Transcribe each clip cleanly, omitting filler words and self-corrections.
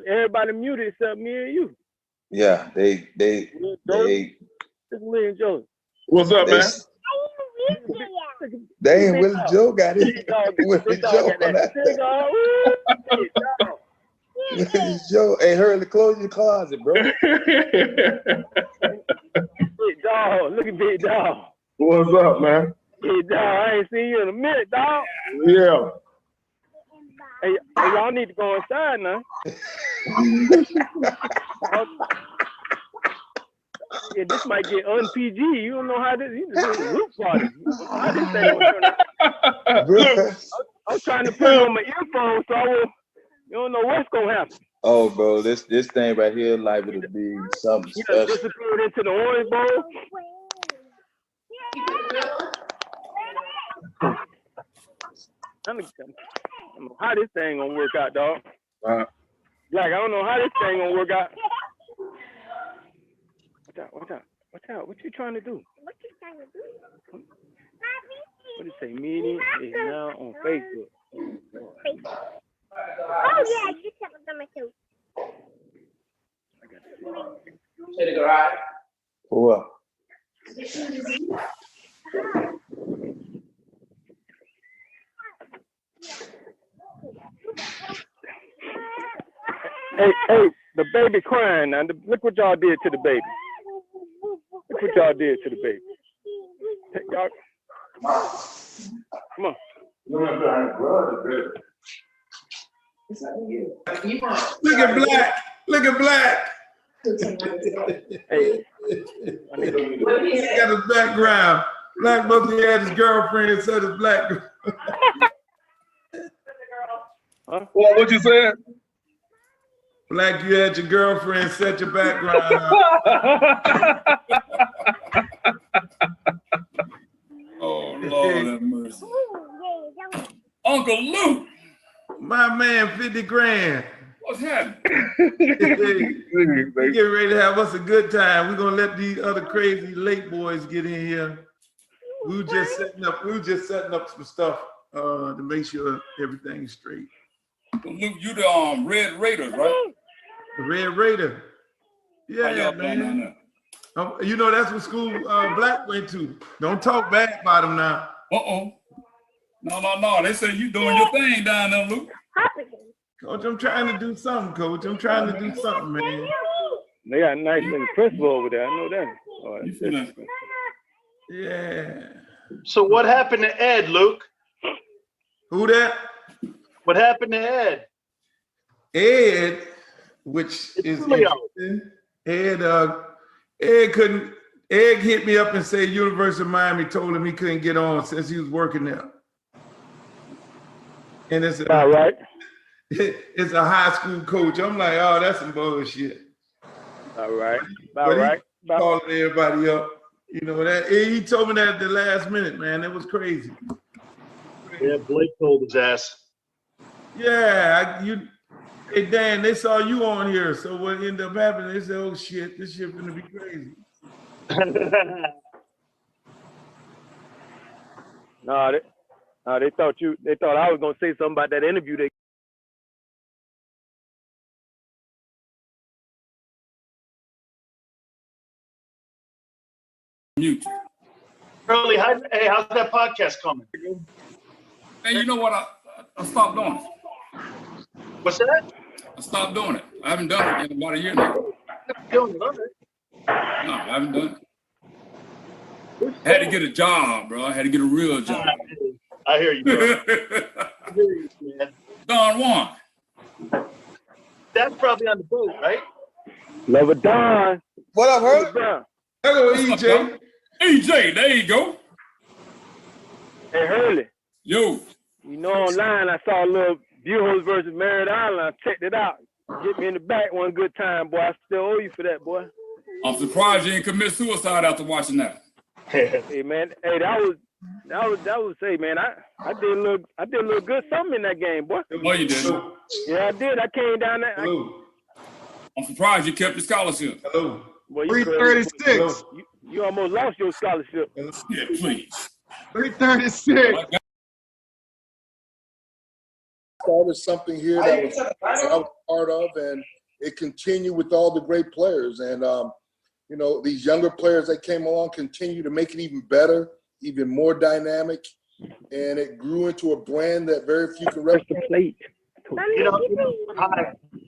Everybody muted except me and you. Yeah, they. Willie and Joe. What's up, man? They ain't Willie Joe got it. Willie Joe. Willie Joe. Hey, hurry, close your closet, bro. Big dog. Look at Big Dog. What's up, man? Big Dog, I ain't seen you in a minute, dog. Yeah. Hey, y'all need to go inside now. Yeah, this might get un-PG. You don't know how this. You just do a roof party. How this thing gonna turn out? I'm trying to put it on my earphones, so I will. You don't know what's gonna happen. Oh, bro, this thing right here liable to be something special. Disappeared into the orange bowl. I don't know how this thing gonna work out, dog. Like, I don't know how this thing gonna work out. Watch out. What you trying to do? What did it say? Meeting is now on Facebook. Oh, yeah, you have a dummy too. I got it. To the garage. For what? Hey, the baby crying now. Look what y'all did to the baby. Look what y'all did to the baby. Y'all, come on. Look at Black. Look at Black. Hey, He got his background. Black must have had his girlfriend and said his black girl. huh? What you said? Black, you had your girlfriend set your background up. Oh, Lord have mercy. Uncle Luke. My man, 50 grand. What's happening? We getting ready to have us a good time. We're gonna let these other crazy late boys get in here. We were just setting up some stuff to make sure everything's straight. Luke, you the Red Raiders, right? The Red Raider. Yeah, man. You know that's what school Black went to. Don't talk bad about him now. No. They say you doing your thing down there, Luke. Coach, I'm trying to do something, Coach. I'm trying to do something, man. They got a nice little principal over there. I know that. Oh, that's yeah. So what happened to Ed, Luke? Who that? What happened to Ed? Ed, which is interesting. Ed hit me up and said University of Miami told him he couldn't get on since he was working there. And it's all right. It's a high school coach. I'm like, oh, that's some bullshit. All right. Calling everybody up. You know that he told me that at the last minute, man. That was crazy. Yeah, Blake told his ass. Yeah, hey Dan, they saw you on here. So what ended up happening? They said, "Oh shit, this shit gonna be crazy." They thought I was gonna say something about that interview. They Mute. Early, how's that podcast coming? Hey, you know what? I stopped doing it. What's that? I stopped doing it. I haven't done it in about a year now. Doing it, all right. No, I haven't done it. I had to get a job, bro. I had to get a real job. I hear you, bro. I hear you, man. Don Juan. That's probably on the boat, right? Love it, Don. What up, Hurley? Hello, EJ. EJ, there you go. Hey, Hurley. Yo. You know, online I saw a little Bureaus versus Merritt Island. I checked it out. Get me in the back one good time, boy. I still owe you for that, boy. I'm surprised you didn't commit suicide after watching that. Hey, man. Hey, that was. Hey, man. I did a little good something in that game, boy. No, you didn't. Yeah, I did. I came down there. I'm surprised you kept your scholarship. Hello. Well, 336. You almost lost your scholarship. Yeah, please. 336. started something here that I was part of, and it continued with all the great players. And, you know, these younger players that came along continue to make it even better, even more dynamic. And it grew into a brand that very few can replicate. You know,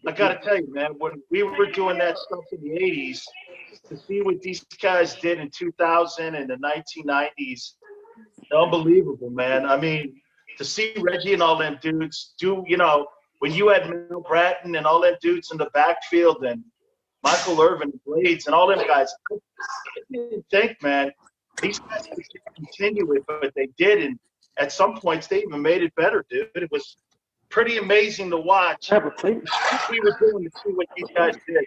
I got to tell you, man, when we were doing that stuff in the 80s, to see what these guys did in 2000 and the 1990s, unbelievable, man. I mean, to see Reggie and all them dudes do, you know, when you had Mel Bratton and all them dudes in the backfield and Michael Irvin, Blades, and all them guys, I didn't think, man, these guys could continue it, but they did. And at some points, they even made it better, dude. It was pretty amazing to watch. We were doing to see what these guys did.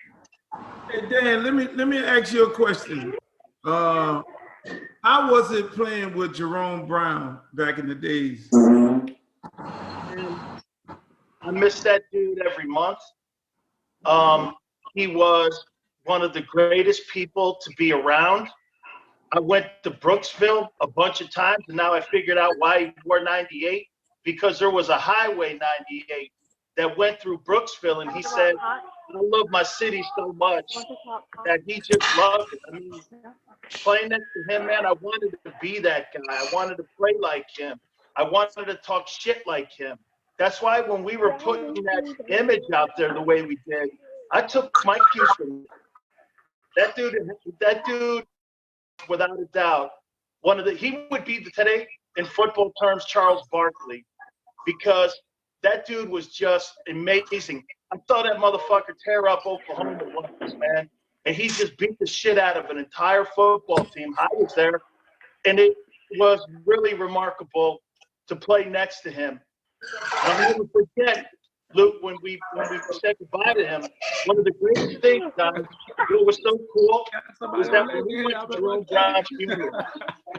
Hey, Dan, let me ask you a question. How was it playing with Jerome Brown back in the days? I miss that dude every month. He was one of the greatest people to be around. I went to Brooksville a bunch of times, and now I figured out why he wore 98, because there was a Highway 98 that went through Brooksville, and he said, I love my city so much that he just loved it. I mean, playing next to him, man, I wanted to be that guy. I wanted to play like him. I wanted to talk shit like him. That's why when we were putting that image out there the way we did, I took my cues from him. That dude, without a doubt, he would be today in football terms Charles Barkley, because that dude was just amazing. I saw that motherfucker tear up Oklahoma once, man, and he just beat the shit out of an entire football team. I was there, and it was really remarkable to play next to him. I'll never forget, Luke, when we said goodbye to him, one of the greatest things, guys, what was so cool was that when we went to Jerome Brown's funeral,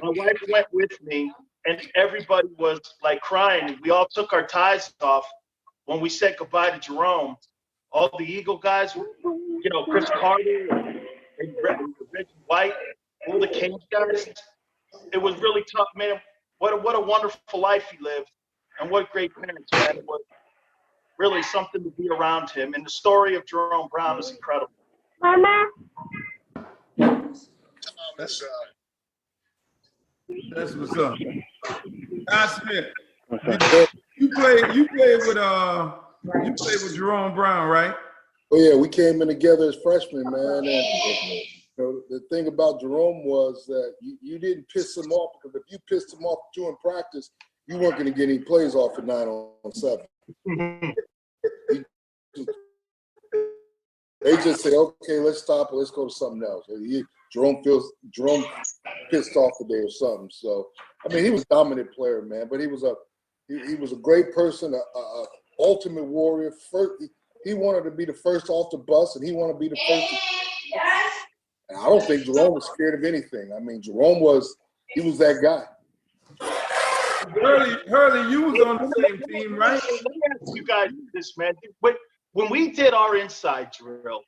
my wife went with me, and everybody was like crying. We all took our ties off when we said goodbye to Jerome. All the Eagle guys, you know, Chris Carter and Reggie White, all the Kings guys. It was really tough, man. What a wonderful life he lived, and what great parents, man. It was really something to be around him. And the story of Jerome Brown is incredible. Mama. That's what's up. Don Smith, you played with Jerome Brown, right? Oh yeah, we came in together as freshmen, man. And you know, the thing about Jerome was that you didn't piss him off, because if you pissed him off during practice, you weren't going to get any plays off at 9-on-7. They just say, okay, let's stop it. Let's go to something else. Jerome pissed off today or something. So, I mean, he was a dominant player, man. But he was a great person, a ultimate warrior. He wanted to be the first off the bus, and he wanted to be the first. And I don't think Jerome was scared of anything. I mean, Jerome was that guy. Hurley, you was on the same team, right? Let me ask you guys this, man. When we did our inside drill,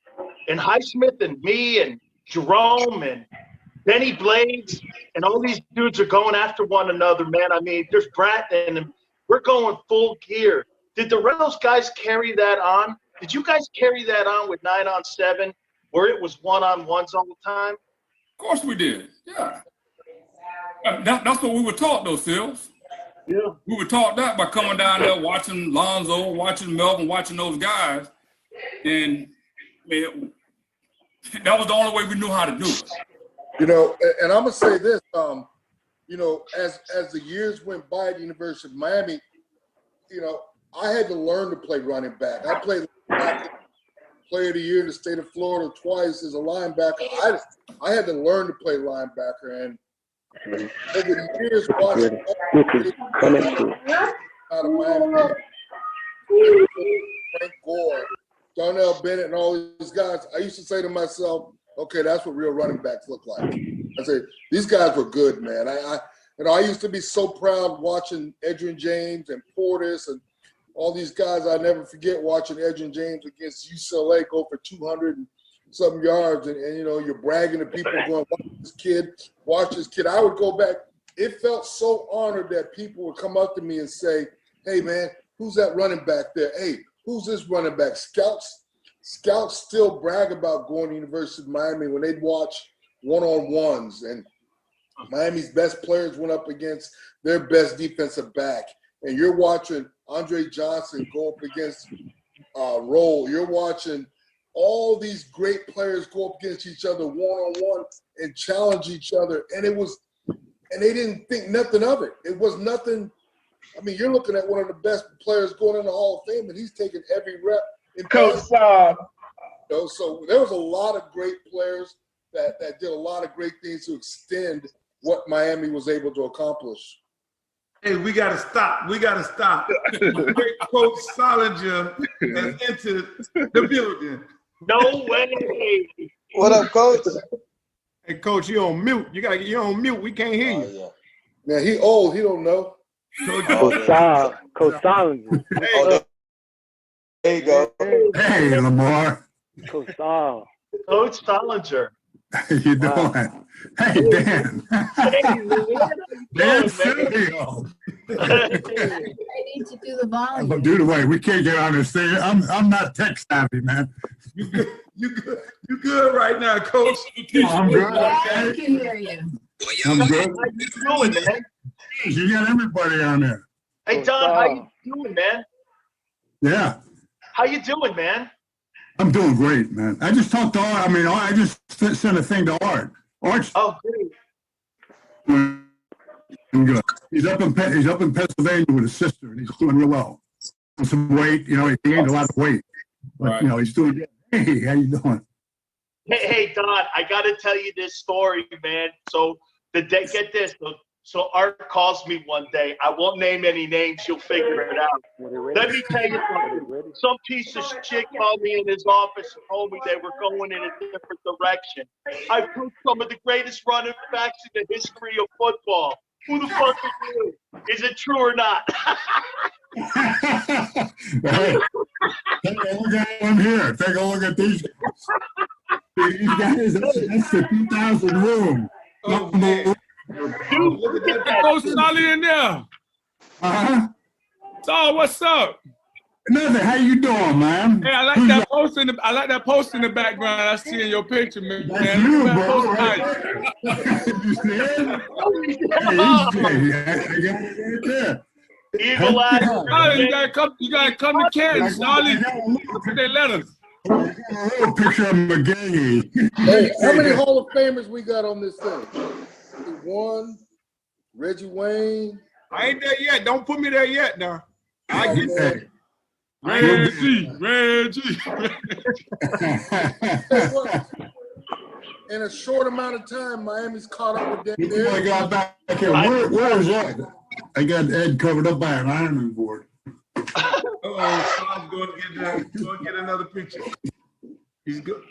and Highsmith and me and Jerome and Benny Blades and all these dudes are going after one another, man. I mean, there's Bratton and we're going full gear. Did the Reynolds guys carry that on? Did you guys carry that on with 9-on-7, where it was 1-on-1s all the time? Of course we did. Yeah. That's what we were taught, though, Sills. Yeah. We were taught that by coming down there, watching Lonzo, watching Melvin, watching those guys. And man, that was the only way we knew how to do it. You know, and I'm going to say this, you know, as the years went by at the University of Miami, you know, I had to learn to play running back. I played player of the year in the state of Florida twice as a linebacker. I had to learn to play linebacker, and over the years watching out of Miami, Frank Gore, Darnell Bennett, and all these guys, I used to say to myself, okay, that's what real running backs look like. I said, these guys were good, man. I used to be so proud watching Edgerrin James and Portis and all these guys. I never forget watching Edgerrin James against UCLA go for 200 and something yards, and you know, you're bragging to people going, watch this kid. I would go back. It felt so honored that people would come up to me and say, hey, man, who's that running back there? Hey, who's this running back? Scouts still brag about going to University of Miami when they'd watch one-on-ones, and Miami's best players went up against their best defensive back. And you're watching Andre Johnson go up against Roll. You're watching all these great players go up against each other one-on-one and challenge each other. And they didn't think nothing of it. It was nothing. I mean, you're looking at one of the best players going in the Hall of Fame, and he's taking every rep. Coach, so there was a lot of great players that did a lot of great things to extend what Miami was able to accomplish. Hey, we got to stop. Great Coach Solinger has entered the building. No way. What up, Coach? Hey, Coach, you on mute. You're on mute. We can't hear you. Yeah. Now, he old. He don't know. Coach Solinger. Oh, there you go. Hey, Lamar. Coach Sol. Coach Solinger. How you doing? Hey, Dan. Dan Silvio. I need to do the volume. Dude, wait, we can't get on this thing. I'm not tech savvy, man. You good right now, Coach? I'm good. Yeah, I can hear you. I'm good. How you doing, man? You got everybody on there. Hey, Don, how you doing, man? Yeah. How you doing, man? I'm doing great, man. I just talked to Art. I mean, I just sent a thing to Art. Art's Oh, great. good. He's up in Pennsylvania with his sister, and he's doing real well. Some weight, he gained a lot of weight, but Right. He's doing good. Hey, how you doing? Hey, Don, I got to tell you this story, man. So get this. So Art calls me one day. I won't name any names. You'll figure it out. Let me tell you something. Some piece of shit called me in his office and told me they were going in a different direction. I put some of the greatest running backs in the history of football. Who the fuck is you? Is it true or not? Hey, take a look at him here. Take a look at these guys. These guys, that's the 2,000 room. Oh, man. Look at that. Coach Solly in there. Uh-huh. So what's up? Nothing. How you doing, man? Hey, I like Who's that post in the background. I see in your picture, man. That's you, That bro. post Right? nice. You see it? Hey, I got it right there. Eagle Eye. Solly, you gotta come to Canton, Solly. Look at their letters. I got a little picture of McGahee. Hey, how many Hall of Famers we got on this thing? One, Reggie Wayne. I ain't there yet. Don't put me there yet, now. I get Hey. Reggie. Hey, what? In a short amount of time, Miami's caught up with I them. got back here. Where is Ed? I got Ed covered up by an ironing board. I'm going to get another picture. He's good.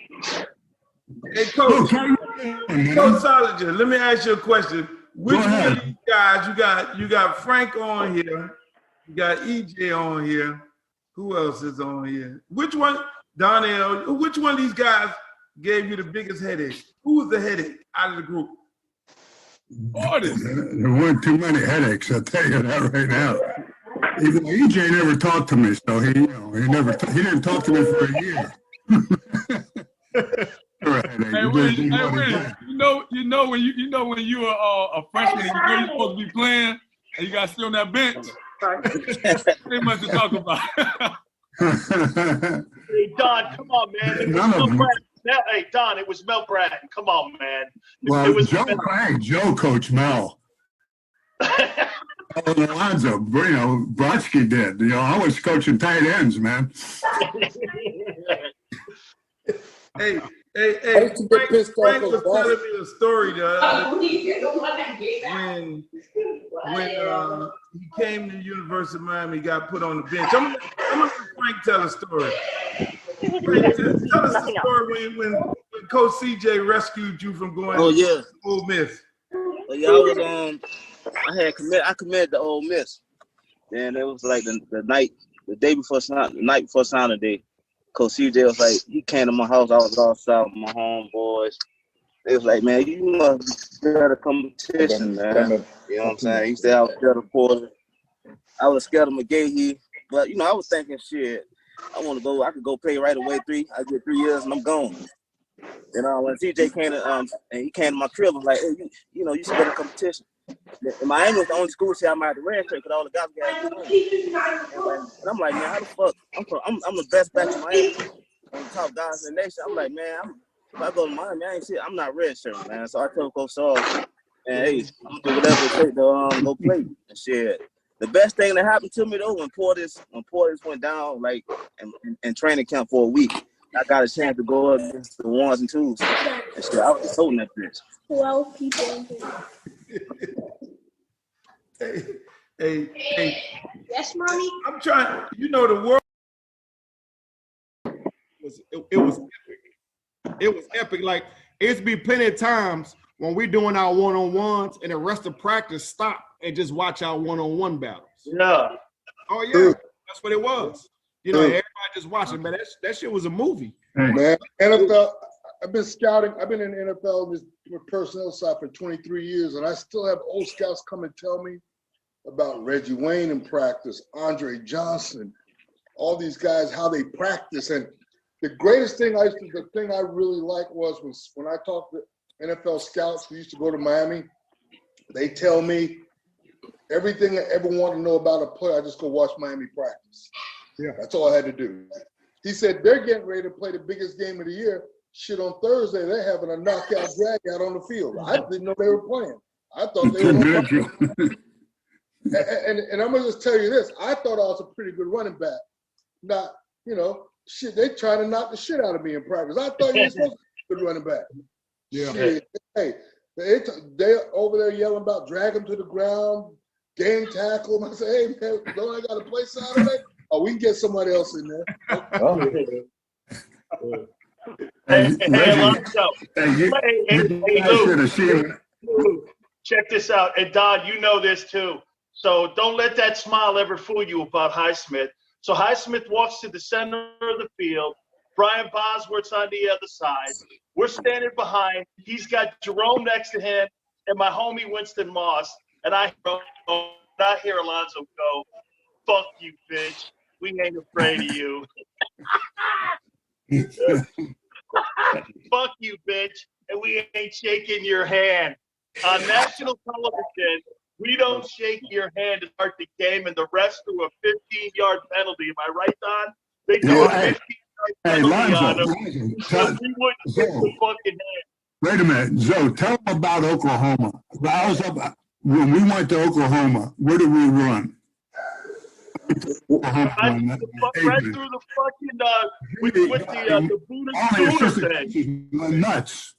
Hey, Coach. Coach Solinger, let me ask you a question. Which one of these guys, you got Frank on here, you got EJ on here. Who else is on here? Which one, Donnell, which one of these guys gave you the biggest headache? Who was the headache out of the group? There weren't too many headaches, I'll tell you that right now. Even EJ never talked to me, so he didn't talk to me for a year. Hey, Willie, you know when you were a freshman, you're supposed to be playing, and you got to sit on that bench. Ain't much to talk about. Hey, Don, come on, man. Hey, Don, it was Mel Bratton. Come on, man. Well, it was Joe coached Mel. Alonzo, Brodsky did. I was coaching tight ends, man. Hey, Frank was telling me a story when he came to the University of Miami, got put on the bench. I'm gonna let Frank tell a story. Frank, tell us the story when Coach CJ rescued you from going to Ole Miss. Well, yeah, I committed to Ole Miss. And it was like the night before signing day. Coach CJ was like, he came to my house. I was outside with my homeboys. They was like, man, you must be scared of competition, man. You know what I'm saying? He said I was scared of Porter. I was scared of McGahee. But I was thinking, shit, I want to go. I could go play right away. I get 3 years and I'm gone. When CJ came to and he came to my crib, I was like, hey, you should go to competition. And Miami was the only school I might have ran because all the guys got home. And I'm like, man, how the fuck? I'm the best back in Miami. I'm the top guys in the nation. I'm like, man, if I go to Miami, I'm not redshirt, man. So I told Coach Saul, man, hey, I'm gonna do whatever it takes to go play and shit. The best thing that happened to me though, when Portis went down like in training camp for a week, I got a chance to go up against the ones and twos. And shit, I was just holding that bitch. 12 people in here. Hey. Yes, mommy. I'm trying. The world it was epic. It was epic. Like it's be plenty of times when we're doing our one-on-ones and the rest of practice stop and just watch our one-on-one battles. Yeah. Oh yeah, that's what it was. Everybody just watching, man. That shit was a movie. Man, NFL. I've been scouting. I've been in the NFL with personnel side for 23 years, and I still have old scouts come and tell me about Reggie Wayne in practice, Andre Johnson, all these guys, how they practice. And the greatest thing the thing I really like was when I talked to NFL scouts who used to go to Miami, they tell me everything I ever want to know about a player, I just go watch Miami practice. Yeah. That's all I had to do. He said they're getting ready to play the biggest game of the year. Shit, on Thursday, they're having a knockout drag out on the field. I didn't know they were playing. I thought they were and I'm going to just tell you this. I thought I was a pretty good running back. Not, shit, they trying to knock the shit out of me in practice. I thought you were supposed to be a good running back. Yeah. Shit. Hey, they over there yelling about drag them to the ground, game tackle them. I say, hey, man, don't I got to play Saturday? Oh, we can get somebody else in there. Alonzo. Lou, check this out. And Don, you know this too. So don't let that smile ever fool you about Highsmith. So Highsmith walks to the center of the field. Brian Bosworth's on the other side. We're standing behind. He's got Jerome next to him and my homie Winston Moss. And I hear Alonzo go, fuck you, bitch. We ain't afraid of you. Fuck you, bitch. And we ain't shaking your hand. On national television, we don't shake your hand to start the game, and the rest threw a 15-yard penalty. Am I right, Don? They threw a 15-yard penalty on us. We wouldn't shake the fucking hand. Wait a minute, Joe, tell them about Oklahoma. When we went to Oklahoma, where did we run? Right through the fucking with the Buddhist Sooner thing. Nuts.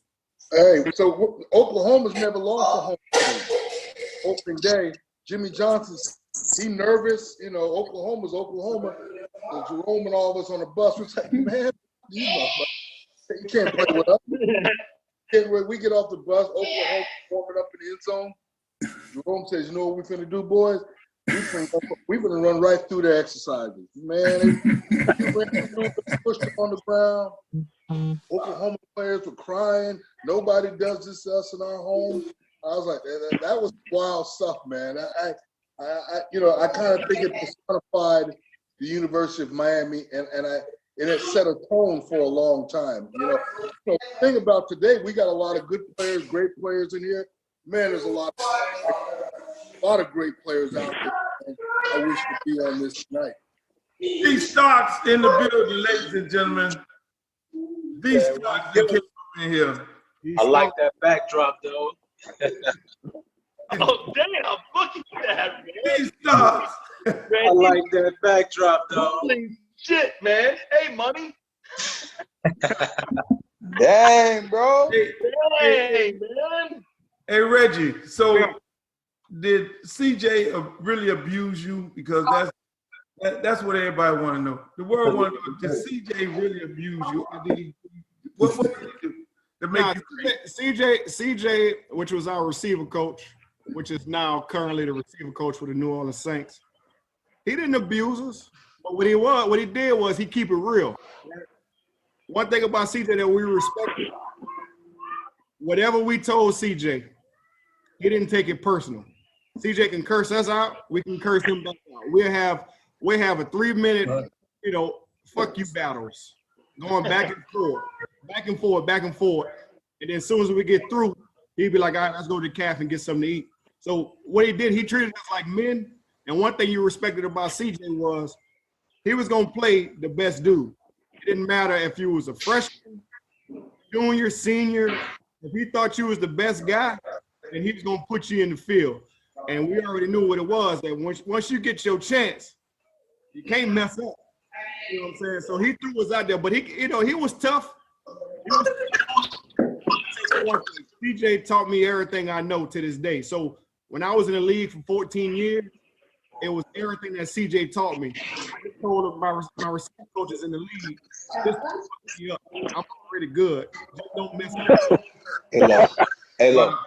Hey, so Oklahoma's never lost a home game. Opening day, Jimmy Johnson's he nervous. Oklahoma's Oklahoma. And Jerome and all of us on the bus was like, man, you can't play with us. We get off the bus, Oklahoma warming up in the end zone. Jerome says, you know what we're finna do, boys? We're gonna run right through the exercises. Man, they pushed them on the ground. Oklahoma players were crying. Nobody does this to us in our home. I was like, that was wild stuff, man. I kind of think it personified the University of Miami, and it set a tone for a long time. The thing about today, we got a lot of good players, great players in here. Man, there's a lot of great players out there. And I wish to be on this tonight. These Starks in the building, ladies and gentlemen. These Starks that came up in here. I like that backdrop, though. Oh, damn. Look at that, man. These Starks. I like that backdrop, though. Holy shit, man. Hey, money. Dang, bro. Hey, man. Hey, Reggie. So did CJ really abuse you? Because that's what everybody want to know. The world want to know, did CJ really abuse you? Or did he, what did he do to make you CJ, which was our receiver coach, which is now currently the receiver coach for the New Orleans Saints, he didn't abuse us. But what he did was he keep it real. One thing about CJ that we respected, whatever we told CJ, he didn't take it personal. CJ can curse us out, we can curse him back out. We'll have we have a 3-minute, you know, fuck you battles, going back and forth, back and forth, back and forth. And then as soon as we get through, he'd be like, all right, let's go to the cafe and get something to eat. So what he did, he treated us like men. And one thing you respected about CJ was he was going to play the best dude. It didn't matter if you was a freshman, junior, senior. If he thought you was the best guy, then he was going to put you in the field. And we already knew what it was, that once you get your chance, you can't mess up. You know what I'm saying? So he threw us out there, but he, you know, he was tough. CJ taught me everything I know to this day. So when I was in the league for 14 years, it was everything that CJ taught me. I told him my receiver coaches in the league, just fuck me up. I'm already good. Just don't mess up. Hey, look.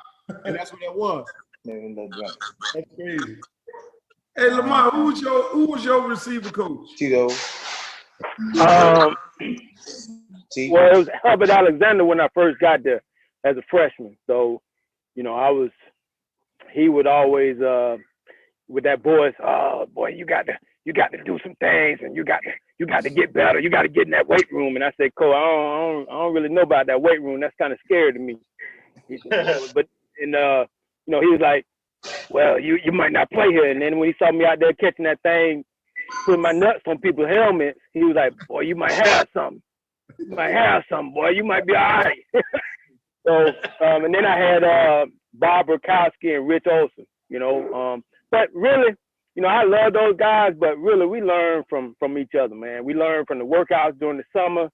And that's what it was. That's crazy. Hey, Lamar, who was your receiver coach? Tito. Well, it was Hubbard Alexander when I first got there as a freshman. So, you know, he would always, with that voice, oh boy, you got to do some things, and you got to get better. You got to get in that weight room. And I said, Cole, I don't really know about that weight room. That's kind of scary to me. He said, but you know, he was like, well, you might not play here. And then when he saw me out there catching that thing, putting my nuts on people's helmets, he was like, boy, you might have something. You might have something, boy. You might be all right. So, and then I had Bob Burkowski and Rich Olson, you know. But really, you know, I love those guys, but really we learn from each other, man. We learn from the workouts during the summer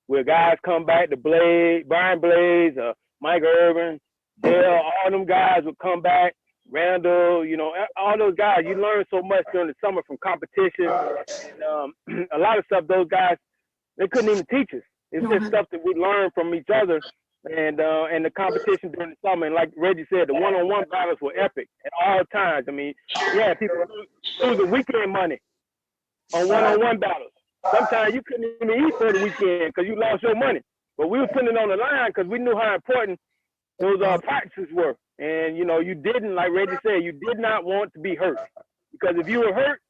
where guys come back to Brian Blaze, Mike Irvin, Dale, all them guys would come back. Randall, you know, all those guys, you learn so much during the summer from competition. And a lot of stuff those guys, they couldn't even teach us. It's just stuff that we learn from each other and the competition during the summer. And like Reggie said, the one-on-one battles were epic at all times. I mean, yeah, people lose the weekend money on one-on-one battles. Sometimes you couldn't even eat for the weekend because you lost your money. But we were putting it on the line because we knew how important those practices were. And, you know, you didn't, like Reggie said, you did not want to be hurt. Because if you were hurt,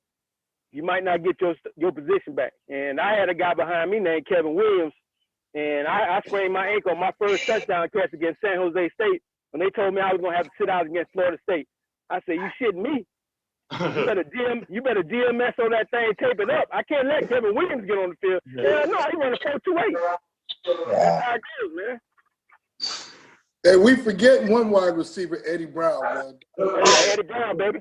you might not get your position back. And I had a guy behind me named Kevin Williams, and I sprained my ankle on my first touchdown catch against San Jose State when they told me I was going to have to sit out against Florida State. I said, you shitting me? You better DMS on that thing, tape it up. I can't let Kevin Williams get on the field. Yeah, no, he running 4.28. That's how it goes, man. Hey, we forget one wide receiver, Eddie Brown, man. Eddie Brown, baby.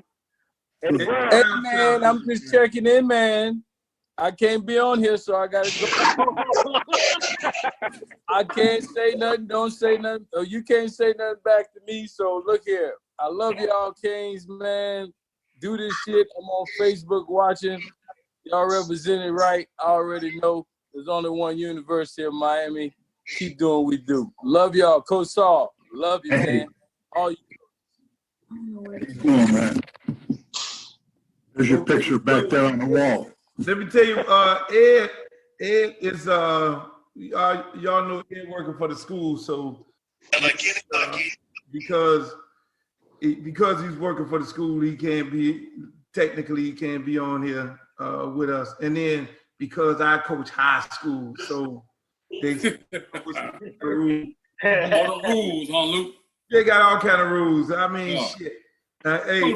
Eddie Brown. Hey, man, I'm just checking in, man. I can't be on here, so I got to go. I can't say nothing. Don't say nothing. Oh, you can't say nothing back to me, so look here. I love y'all, Canes, man. Do this shit. I'm on Facebook watching. Y'all represent it right. I already know there's only one university in Miami. Keep doing what we do. Love y'all. Coach Saul. Love you, man. All you. Come on, man. There's your picture back there on the wall. Let me tell you, Ed is y'all know Ed working for the school, so because he's working for the school, he can't be on here with us. And then because I coach high school, so they rules, huh, Luke? They got all kind of rules. I mean, shit. Hey,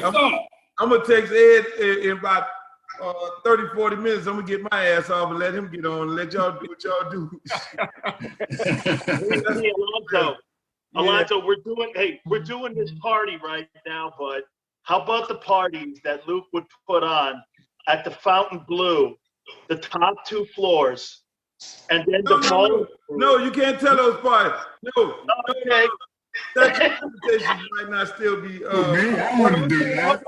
I'm gonna text Ed in about 30, 40 minutes. I'm gonna get my ass off and let him get on and let y'all do what y'all do. Alonzo, we're doing this party right now, but how about the parties that Luke would put on at the Fountain Blue, the top 2 floors, and then No, you can't tell those parties. No. Okay. That invitation might not still be. Me, I want to do that.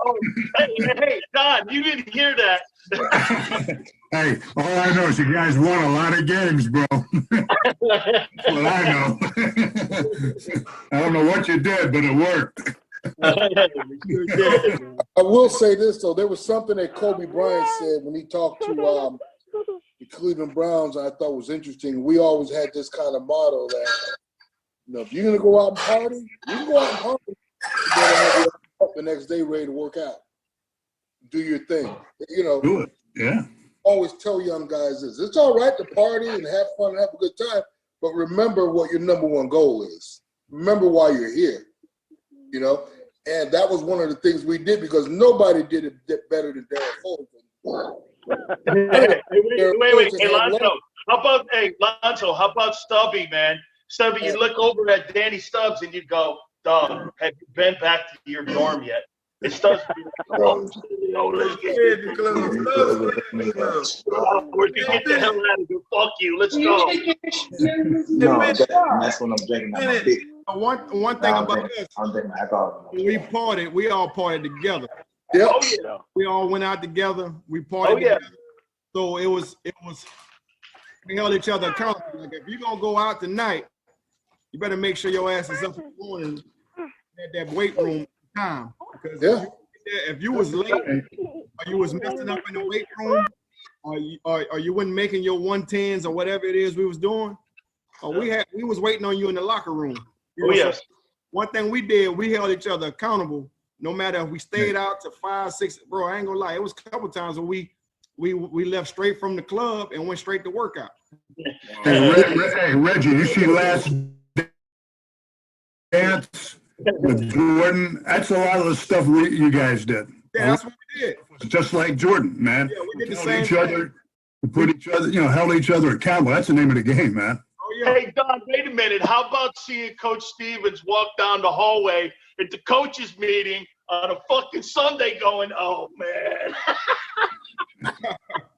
Hey, Don, you didn't hear that. Hey, all I know is you guys won a lot of games, bro. That's what I know. I don't know what you did, but it worked. I will say this, though. There was something that Kobe Bryant said when he talked to the Cleveland Browns I thought was interesting. We always had this kind of motto that, you know, if you're going to go out and party, you can go out and party. You're going to have your up the next day ready to work out. Do your thing. You know, Yeah. Always tell young guys this. It's all right to party and have fun and have a good time, but remember what your number one goal is. Remember why you're here, you know? And that was one of the things we did because nobody did it better than Darren Fulton. Wait. Hey, Lonzo. Lonzo, how about Stubby, man? Stubby, you look over at Danny Stubbs and you go, dog, have you been back to your dorm yet? It starts to be like, let's get the We're going to get the hell out of here. Fuck you. Let's go. No, that's when I'm drinking my dick. One thing about us, when we partied, we all partied together. Yep. Oh, yeah. We all went out together. We partied together. So it was we held each other accountable. Like if you're gonna go out tonight, you better make sure your ass is up in the morning at that weight room time. Because if you was late or you was messing up in the weight room or you wasn't making your 110s or whatever it is we was doing, we was waiting on you in the locker room. Oh, yes. One thing we did, we held each other accountable. No matter if we stayed out to 5, 6, bro, I ain't gonna lie. It was a couple times where we left straight from the club and went straight to workout. Hey, Reggie, you see Last Dance with Jordan? That's a lot of the stuff you guys did. Yeah, that's what we did. It's just like Jordan, man. Yeah, we did the Held same each other, put each other, held each other accountable. That's the name of the game, man. Oh, yeah. Hey, Don, wait a minute. How about seeing Coach Stevens walk down the hallway at the coaches meeting on a fucking Sunday going, oh, man.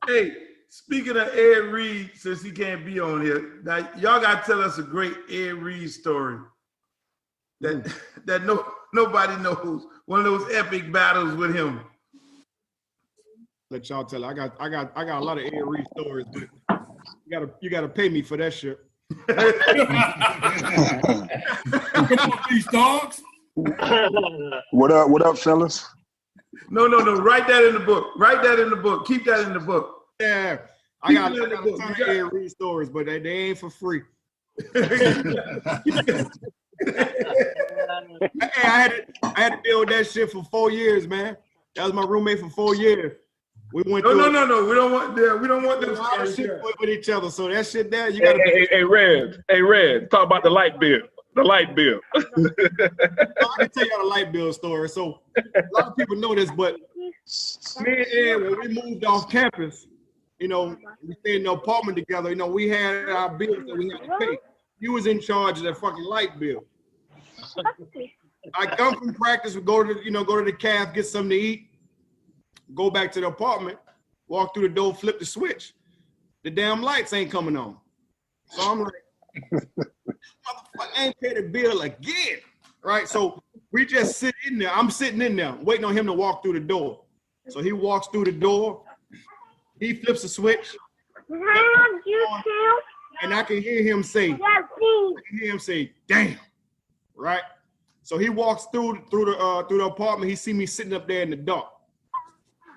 Hey, speaking of Ed Reed, since he can't be on here, now y'all got to tell us a great Ed Reed story that nobody knows. One of those epic battles with him. Let y'all tell it. I got a lot of Ed Reed stories, but you gotta pay me for that shit. Come on, these dogs. What up, fellas? No. Write that in the book. Write that in the book. Keep that in the book. Yeah, I got a ton of Ed Reed stories, but they ain't for free. Hey, I had to deal with that shit for 4 years, man. That was my roommate for 4 years. We went No. We don't want that. We don't want this shit with each other. So that shit there, you gotta. Hey, Red. Talk about the light bill. The light bill. I can tell y'all the light bill story. So a lot of people know this, but me and Ed, when we moved off campus, we stayed in the apartment together. We had our bills that we had to pay. He was in charge of that fucking light bill. I come from practice, we go to the caf, get something to eat, go back to the apartment, walk through the door, flip the switch. The damn lights ain't coming on. So I'm like, motherfucker, I ain't paid the bill again. Right? So we just sit in there. I'm sitting in there waiting on him to walk through the door. So he walks through the door, he flips the switch, and I can hear him say, damn. Right? So he walks through the apartment. He see me sitting up there in the dark.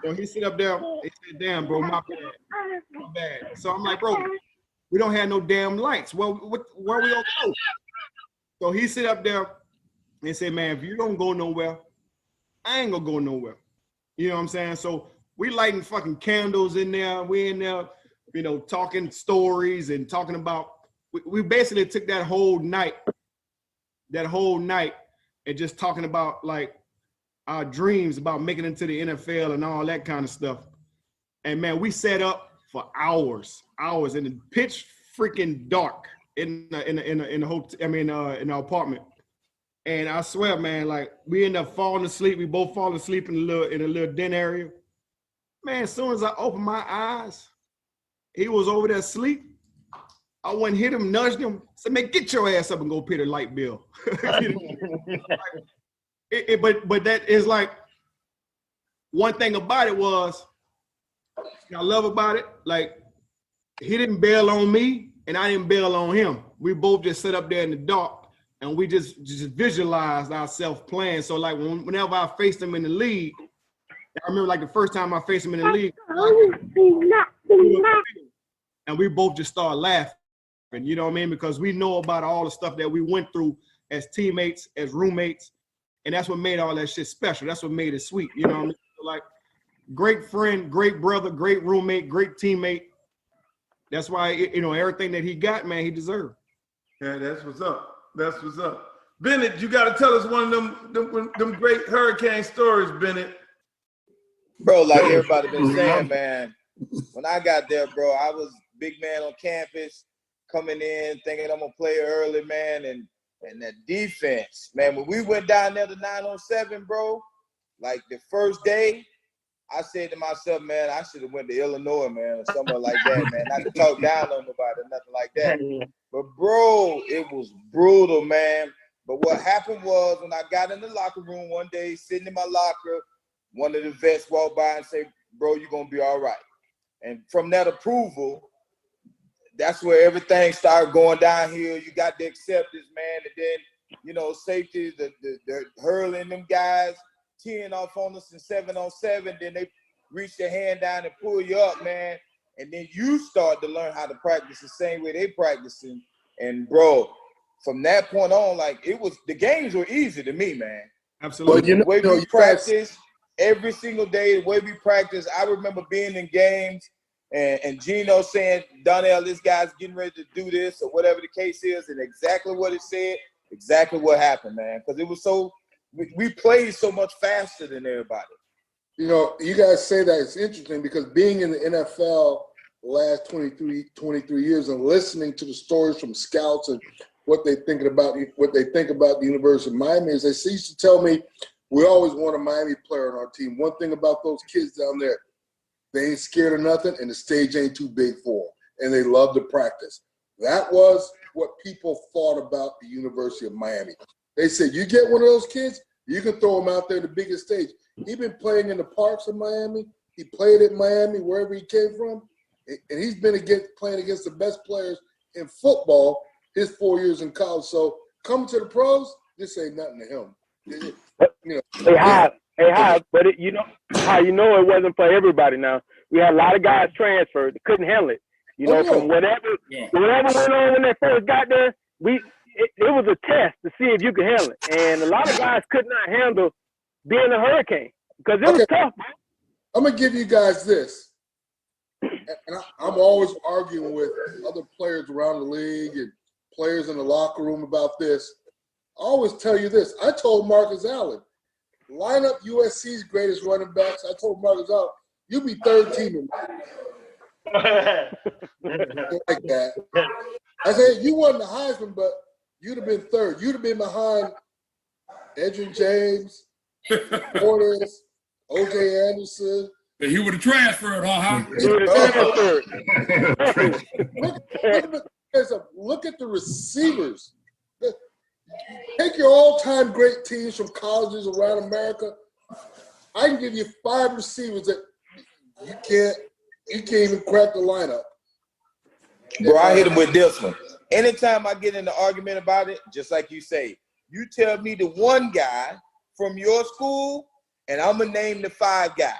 So he sit up there. He said, "Damn, bro, my bad." So I'm like, "Bro, we don't have no damn lights. Well, where we gonna go?" So he sit up there and said, "Man, if you don't go nowhere, I ain't gonna go nowhere." You know what I'm saying? So we lighting fucking candles in there. We in there, talking stories and talking about. We basically took that whole night. And just talking about like our dreams about making it into the NFL and all that kind of stuff. And man, we sat up for hours in the pitch freaking dark in the hotel. In the apartment. And I swear, man, like we ended up falling asleep. We both fall asleep in a little den area. Man, as soon as I opened my eyes, he was over there asleep. I went hit him, nudged him, said, "Man, get your ass up and go pay the light bill." But that is like, one thing about it was, I love about it, like, he didn't bail on me and I didn't bail on him. We both just sat up there in the dark and we just visualized ourselves playing. So like whenever I faced him in the league, I remember like the first time I faced him in the league, and we both just started laughing. You know what I mean? Because we know about all the stuff that we went through as teammates, as roommates, and that's what made all that shit special. That's what made it sweet. You know what I mean? Like, great friend, great brother, great roommate, great teammate. That's why, you know, everything that he got, man, he deserved. Yeah, that's what's up. That's what's up. Bennett, you got to tell us one of them great Hurricane stories, Bennett. Bro, like everybody been saying, man, when I got there, bro, I was big man on campus, coming in, thinking I'm going to play early, man, and that defense, man, when we went down there to 907, bro, like the first day, I said to myself, man, I should have went to Illinois, man, or somewhere like that, man. Not to talk down on nobody or nothing like that. But, bro, it was brutal, man. But what happened was when I got in the locker room one day, sitting in my locker, one of the vets walked by and said, bro, you're going to be all right. And from that approval, that's where everything started going downhill. You got the acceptance, man. And then, you know, safety, the hurling them guys, teeing off on us in 7-on-7. Then they reach their hand down and pull you up, man. And then you start to learn how to practice the same way they practicing. And, bro, from that point on, like, it was – the games were easy to me, man. Absolutely. The way we practice every single day, the way we practice, I remember being in games and Gino saying, Donnell, this guy's getting ready to do this or whatever the case is, and exactly what it said, exactly what happened, man. Because it was so – we played so much faster than everybody. You know, you guys say that it's interesting because being in the NFL the last 23 years and listening to the stories from scouts and what they think about the University of Miami is they used to tell me we always want a Miami player on our team. One thing about those kids down there, they ain't scared of nothing and the stage ain't too big for them, and they love to practice. That was what people thought about the University of Miami. They said, you get one of those kids, you can throw him out there in the biggest stage. He's been playing in the parks in Miami. He played at Miami, wherever he came from. And he's been playing against the best players in football his 4 years in college. So coming to the pros, this ain't nothing to him. You know, but you know it wasn't for everybody now. We had a lot of guys transferred that couldn't handle it. You know, from whatever went on when they first got there, it was a test to see if you could handle it. And a lot of guys could not handle being a Hurricane because it was tough, man. I'm going to give you guys this. And I'm always arguing with other players around the league and players in the locker room about this. I always tell you this. I told Marcus Allen, line up USC's greatest running backs. I told Marcus Allen, you'll be third team. Like that. I said, you won the Heisman, but you'd have been third. You'd have been behind Edgerrin James, Portis, O.J. Anderson. He would have transferred, huh? Look at the receivers. Take your all-time great teams from colleges around America. I can give you 5 receivers that you can't even crack the lineup. Bro, I hit him with this one. Anytime I get in an argument about it, just like you say, you tell me the one guy from your school, and I'm going to name the 5 guys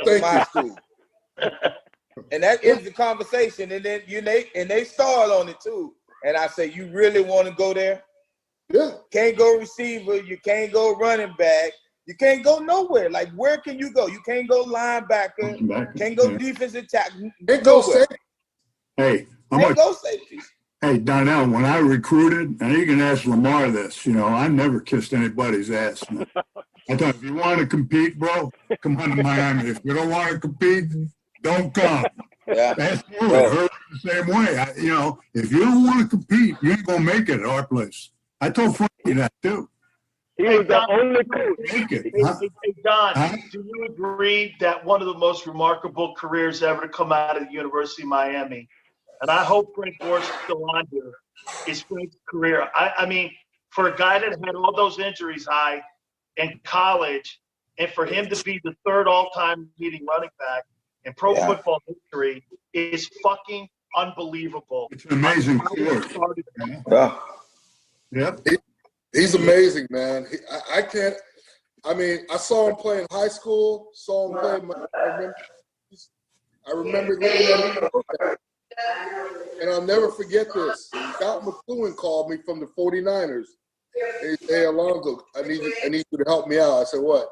from my school. And that ends the conversation. And then they start on it too. And I say, you really want to go there? Yeah. Can't go receiver. You can't go running back. You can't go nowhere. Like, where can you go? You can't go linebacker. Can't go defensive tackle. Can't go safety. Hey, Hey, Donnell, when I recruited, and you can ask Lamar this, you know, I never kissed anybody's ass, man. I thought, if you want to compete, bro, come on to Miami. If you don't want to compete, don't come. Yeah. That's true. It hurt the same way. You know, if you don't want to compete, you ain't going to make it at our place. I told Frankie that, too. He was the only coach. Hey, Don, do you agree that one of the most remarkable careers ever to come out of the University of Miami, and I hope Frank Gore's still on here, is Frank's career? I mean, for a guy that had all those injuries high in college, and for him to be the 3rd all-time leading running back in pro football history is fucking unbelievable. It's an amazing career. Yep. He's amazing, man. I saw him play in high school, saw him play. I remember looking at him, and I'll never forget this. Scott McLuhan called me from the 49ers. And he said, hey, Alonzo, I need you to help me out. I said, what?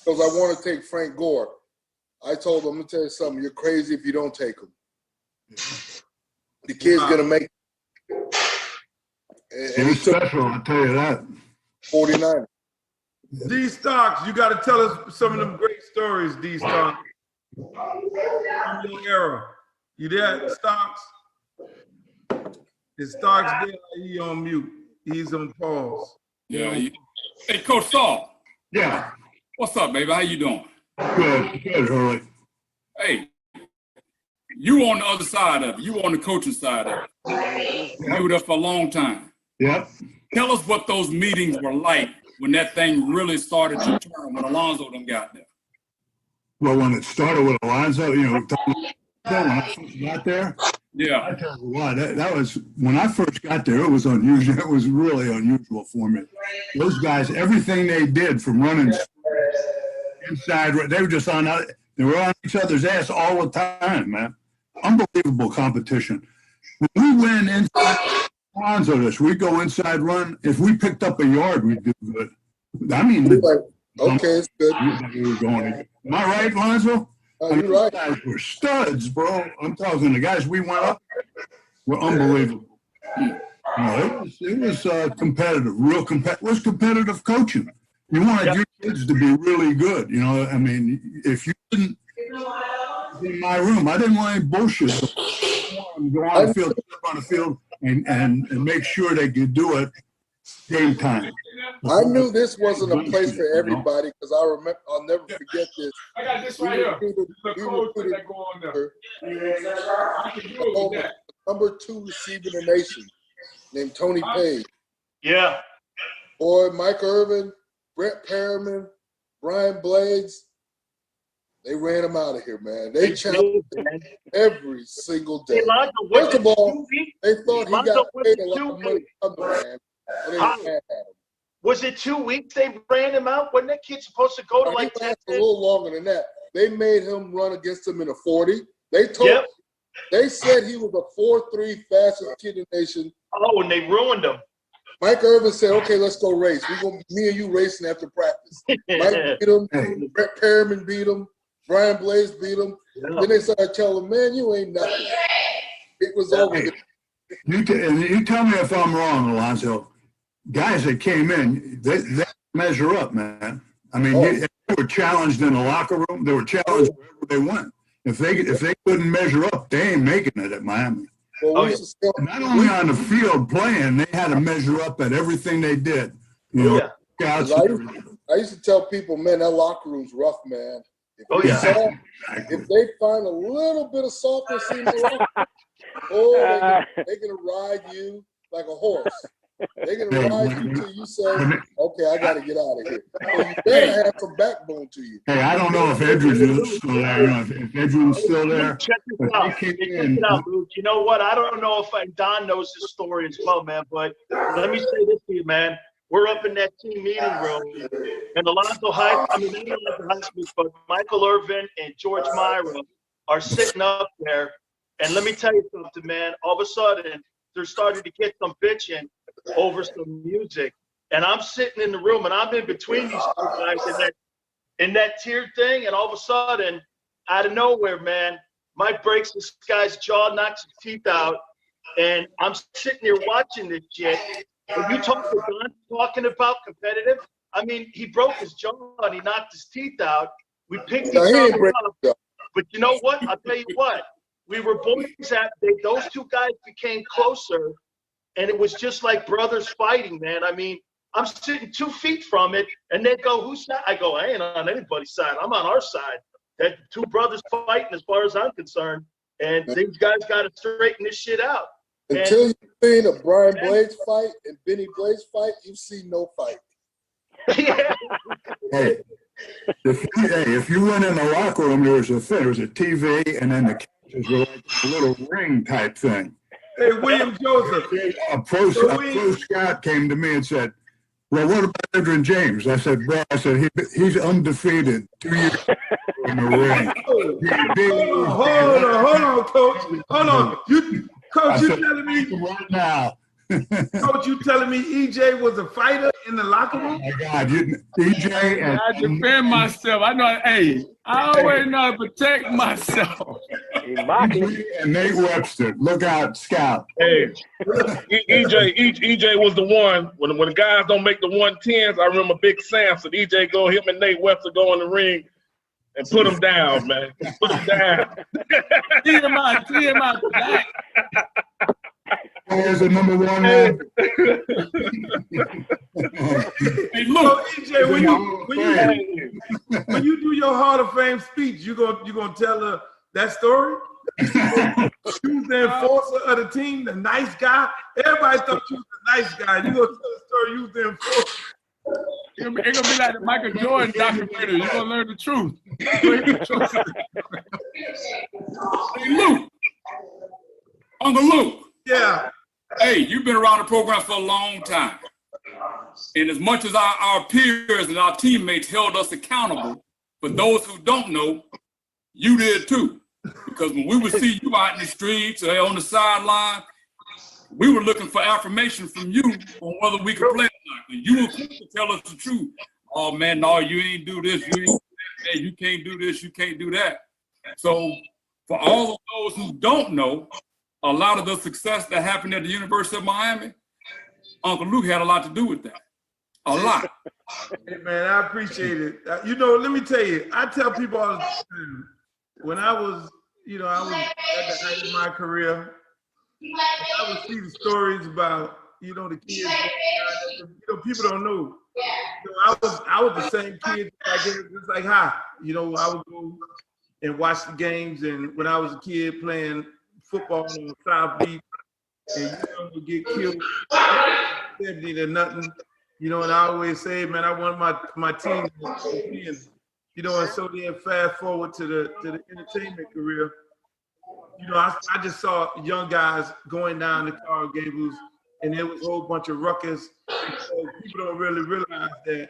because I want to take Frank Gore. I told him, I'm going to tell you something. You're crazy if you don't take him. The kid's going to make it. And he's special, I'll tell you that. 49. D Stocks, you got to tell us some of them great stories, D Stocks. Your era. You there, Stocks? Is Stocks there? He on mute. He's on pause. Yeah. Hey, Coach Saul. Yeah. What's up, baby? How you doing? Good, Hurley. Hey, you on the other side of it. You on the coaching side of it. You were there for a long time. Yep. Tell us what those meetings were like when that thing really started to turn, when Alonzo them got there. Well, when it started with Alonzo, you know, when I first got there, yeah, I tell you what, that was, when I first got there, it was unusual. It was really unusual for me. Those guys, everything they did from running inside, they were just on, they were on each other's ass all the time, man. Unbelievable competition. When we went inside Alonzo this, we go inside run. If we picked up a yard, we'd do good. I mean, okay, it's good. Am I right, Lonzo? You're right. Guys were studs, bro. I'm talking the guys we went up were unbelievable. No, it was competitive, real competitive. It was competitive coaching. You wanted your kids to be really good. You know, I mean, if you didn't in my room, I didn't want any bullshit. Go on the field, and make sure they could do it game time. I knew this wasn't a place for everybody because I remember. I'll never forget this. I got this right here. Number 2 receiver in the nation, named Tony Page. Yeah. Boy, Mike Irvin, Brett Perriman, Brian Blades. They ran him out of here, man. They challenged him every single day. First of all, they thought he got paid a lot of money coming, man. Was it 2 weeks they ran him out? Wasn't that kid supposed to go to like 10? A little longer than that. They made him run against him in a 40. They said he was a 4.3 fastest kid in the nation. Oh, and they ruined him. Mike Irvin said, "Okay, let's go race. We're gonna me and you racing after practice." Mike beat him. Brett Perriman beat him. Brian Blaze beat him. Then they started telling him, "Man, you ain't nothing." It was over. You tell me if I'm wrong, Alonzo. Guys that came in, they measure up, man. I mean, they were challenged in the locker room. They were challenged wherever they went. If they couldn't measure up, they ain't making it at Miami. Not only on the field playing, they had to measure up at everything they did. You know, I used to tell people, man, that locker room's rough, man. If they find a little bit of softness in the locker room, they're gonna ride you like a horse. They're gonna ride you till you say, "Okay, I got to get out of here." So you better have some backbone to you. Hey, I don't know if Edwards is still there. You know, if Edwards is still there. Check this out. Check it out, Luke. You know what? I don't know if Don knows this story as well, man. But let me say this to you, man. We're up in that team meeting room, and Alonzo but Michael Irvin and George Myra are sitting up there. And let me tell you something, man. All of a sudden, they're starting to get some bitching over some music. And I'm sitting in the room, and I'm in between these two guys in that tiered thing. And all of a sudden, out of nowhere, man, Mike breaks this guy's jaw, knocks his teeth out. And I'm sitting there watching this shit. When you talking about competitive, I mean, he broke his jaw and he knocked his teeth out. We picked each other up. But you know what? I'll tell you what. We were boys those two guys became closer, and it was just like brothers fighting, man. I mean, I'm sitting 2 feet from it, and they go, "Whose side?" I go, "I ain't on anybody's side. I'm on our side." That two brothers fighting, as far as I'm concerned, and these guys got to straighten this shit out. Until you've seen a Brian Blades fight and Benny Blades fight, you've seen no fight. Hey, if you went in the locker room, there was a TV, and then the couches were like a little ring type thing. Hey, William Joseph. A pro scout came to me and said, "Well, what about Adrian James?" I said, "Bro, he's undefeated 2 years in the ring." Hold on, Coach. Hold on. Coach, you telling me right now Coach, you telling me EJ was a fighter in the locker room? Oh my God, EJ and I defend myself. I know. Hey, I always know how to protect myself. EJ and Nate Webster. Look out, scout. Hey, EJ was the one when the guys don't make the 110s. I remember Big Sam said EJ go, him and Nate Webster go in the ring and put him down, man. Put him down. TMI. There's a number one man. Hey, look, EJ, when you do your Hall of Fame speech, you gonna tell her that story? You was the enforcer of the team, the nice guy. Everybody thought you was the nice guy. You gonna tell the story? You was the enforcer. It's gonna be like the Michael Jordan documentary. You're gonna learn the truth. Hey, Luke. Uncle Luke. Yeah. Hey, you've been around the program for a long time. And as much as our peers and our teammates held us accountable, for those who don't know, you did too. Because when we would see you out in the streets or on the sideline, we were looking for affirmation from you on whether we could play or not. And you were quick to tell us the truth. Oh man, no, you ain't do this, you ain't do that, hey, you can't do this, you can't do that. So for all of those who don't know, a lot of the success that happened at the University of Miami, Uncle Luke had a lot to do with that. A lot. Hey man, I appreciate it. You know, let me tell you, I tell people all the time, when I was at the height of my career, I would see the stories about, the kids, people don't know. I was the same kid back then, just like I would go and watch the games, and when I was a kid playing football on South Beach, and would get killed 70 to nothing, and I always say, man, I want my team to win, and so then fast forward to the entertainment career. I just saw young guys going down the Coral Gables, and there was a whole bunch of ruckus. So people don't really realize that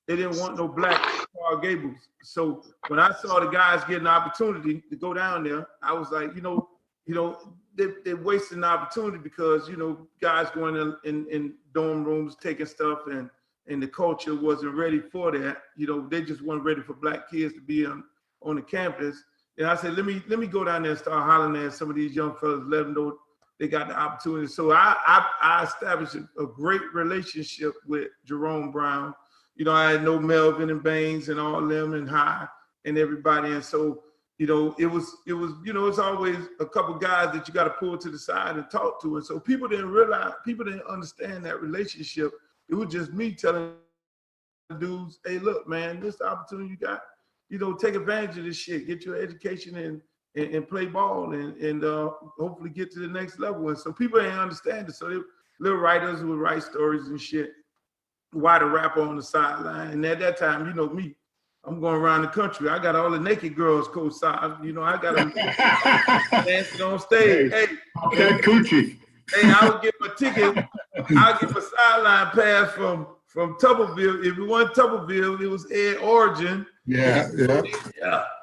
they didn't want no black Coral Gables. So when I saw the guys getting the opportunity to go down there, I was like, they're wasting the opportunity because, guys going in dorm rooms taking stuff and the culture wasn't ready for that. They just weren't ready for black kids to be on the campus. And I said, let me go down there and start hollering at some of these young fellas, let them know they got the opportunity. So I established a great relationship with Jerome Brown. I had no Melvin and Baines and all them and High and everybody. And so, it was it's always a couple guys that you got to pull to the side and talk to. And so people didn't understand that relationship. It was just me telling dudes, hey, look, man, this is the opportunity you got. Take advantage of this shit. Get your education and play ball and hopefully get to the next level. And so people didn't understand it. So little writers would write stories and shit. Why the rapper on the sideline? And at that time, me, I'm going around the country. I got all the naked girls co-side. I got them dancing on stage. Hey, coochie. Hey, I would get my ticket. I'll get my sideline pass from Tuberville. If it wasn't Tuberville, it was Ed Origin. Yeah.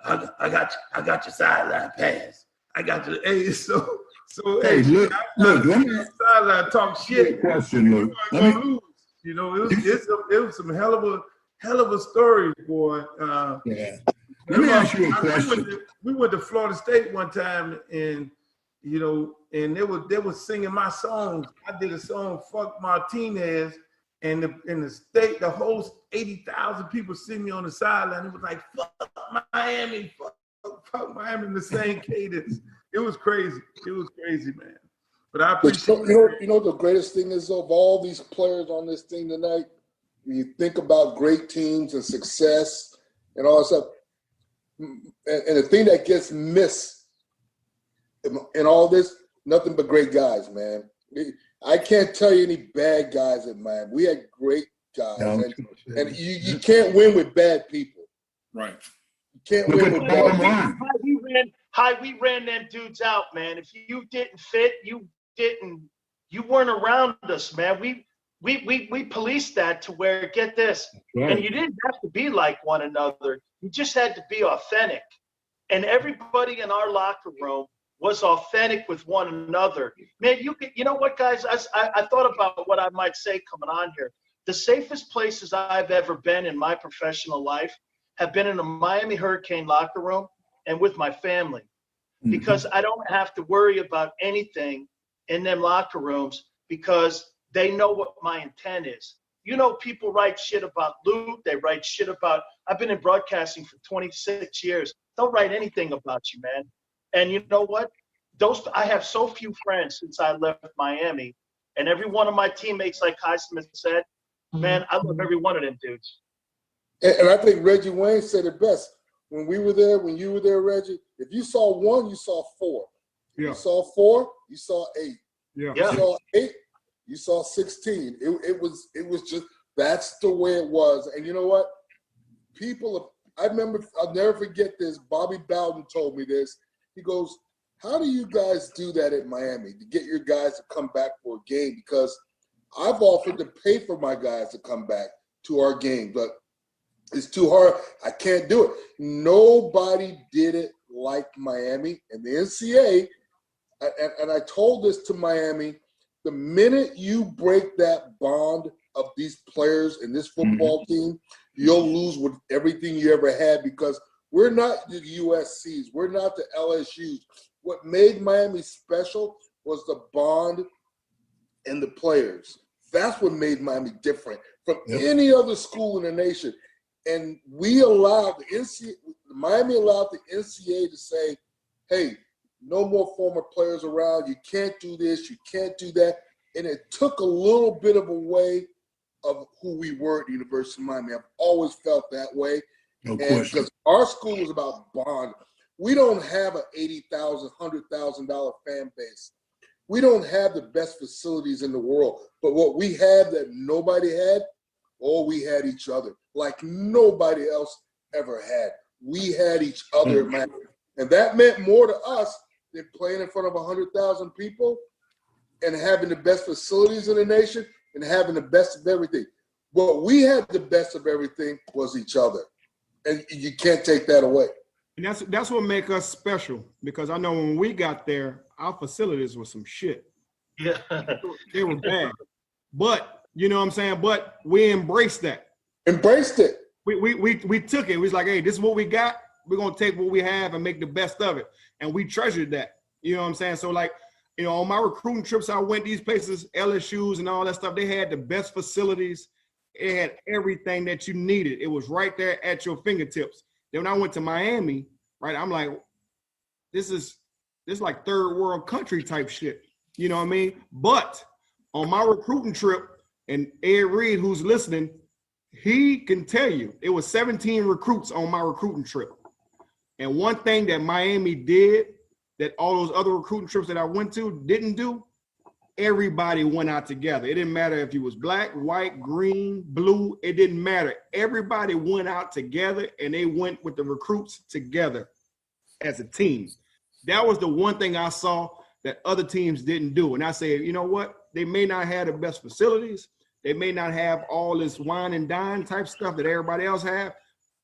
I got your sideline pass. I got your. Hey, so hey, look. Let me sideline talk shit. Question, Luke. It was some hell of a story, boy. Yeah. Let me ask you a question. We went to Florida State one time, and and they were singing my songs. I did a song, "Fuck Martinez," and the whole 80,000 people see me on the sideline. It was like, "Fuck Miami, fuck Miami," in the same cadence. It was crazy. It was crazy, man. But I appreciate the greatest thing is of all these players on this thing tonight, when you think about great teams and success and all that stuff, and the thing that gets missed in all this, nothing but great guys, man. I can't tell you any bad guys in Miami. We had great guys, and you can't win with bad people. Right. You can't win with bad people. We ran them dudes out, man. If you didn't fit, you weren't around us, man. We policed that to where, get this, right. And you didn't have to be like one another. You just had to be authentic. And everybody in our locker room was authentic with one another. Man, you know what, guys? I thought about what I might say coming on here. The safest places I've ever been in my professional life have been in a Miami Hurricane locker room and with my family, because I don't have to worry about anything in them locker rooms because they know what my intent is. You know, people write shit about Luke. They write shit about, I've been in broadcasting for 26 years. They'll write anything about you, man. And you know what? I have so few friends since I left Miami. And every one of my teammates, like Highsmith said, man, I love every one of them dudes. And I think Reggie Wayne said it best. When we were there, when you were there, Reggie, if you saw 1, you saw 4. Yeah. You saw 4, you saw 8. Yeah. You saw 8, you saw 16. It was just, that's the way it was. And you know what? I remember, I'll never forget this. Bobby Bowden told me this. He goes, how do you guys do that at Miami to get your guys to come back for a game? Because I've offered to pay for my guys to come back to our game, but it's too hard. I can't do it. Nobody did it like Miami and the NCAA. And I told this to Miami, the minute you break that bond of these players and this football team, you'll lose with everything you ever had, because we're not the USCs. We're not the LSUs. What made Miami special was the bond and the players. That's what made Miami different from any other school in the nation. And we allowed Miami allowed the NCAA to say, hey, no more former players around. You can't do this. You can't do that. And it took a little bit of away of who we were at the University of Miami. I've always felt that way. No question. Because our school is about bond. We don't have an $80,000, $100,000 fan base. We don't have the best facilities in the world. But what we had that nobody had, we had each other like nobody else ever had. We had each other, man. And that meant more to us than playing in front of 100,000 people and having the best facilities in the nation and having the best of everything. What we had the best of everything was each other. And you can't take that away. And that's what make us special, because I know when we got there, our facilities were some shit. Yeah. They were bad. But, you know what I'm saying? But we embraced that. Embraced it. We took it. We was like, hey, this is what we got. We're going to take what we have and make the best of it. And we treasured that. You know what I'm saying? So, like, you know, on my recruiting trips, I went these places, LSUs and all that stuff. They had the best facilities. It had everything that you needed. It was right there at your fingertips. Then when I went to Miami, right, I'm like, this is like third world country type shit. You know what I mean? But on my recruiting trip, and Ed Reed, who's listening, he can tell you it was 17 recruits on my recruiting trip. And one thing that Miami did that all those other recruiting trips that I went to didn't do, everybody went out together. It didn't matter if you was black, white, green, blue, it didn't matter. Everybody went out together and they went with the recruits together as a team. That was the one thing I saw that other teams didn't do. And I said, you know what? They may not have the best facilities. They may not have all this wine and dine type stuff that everybody else have,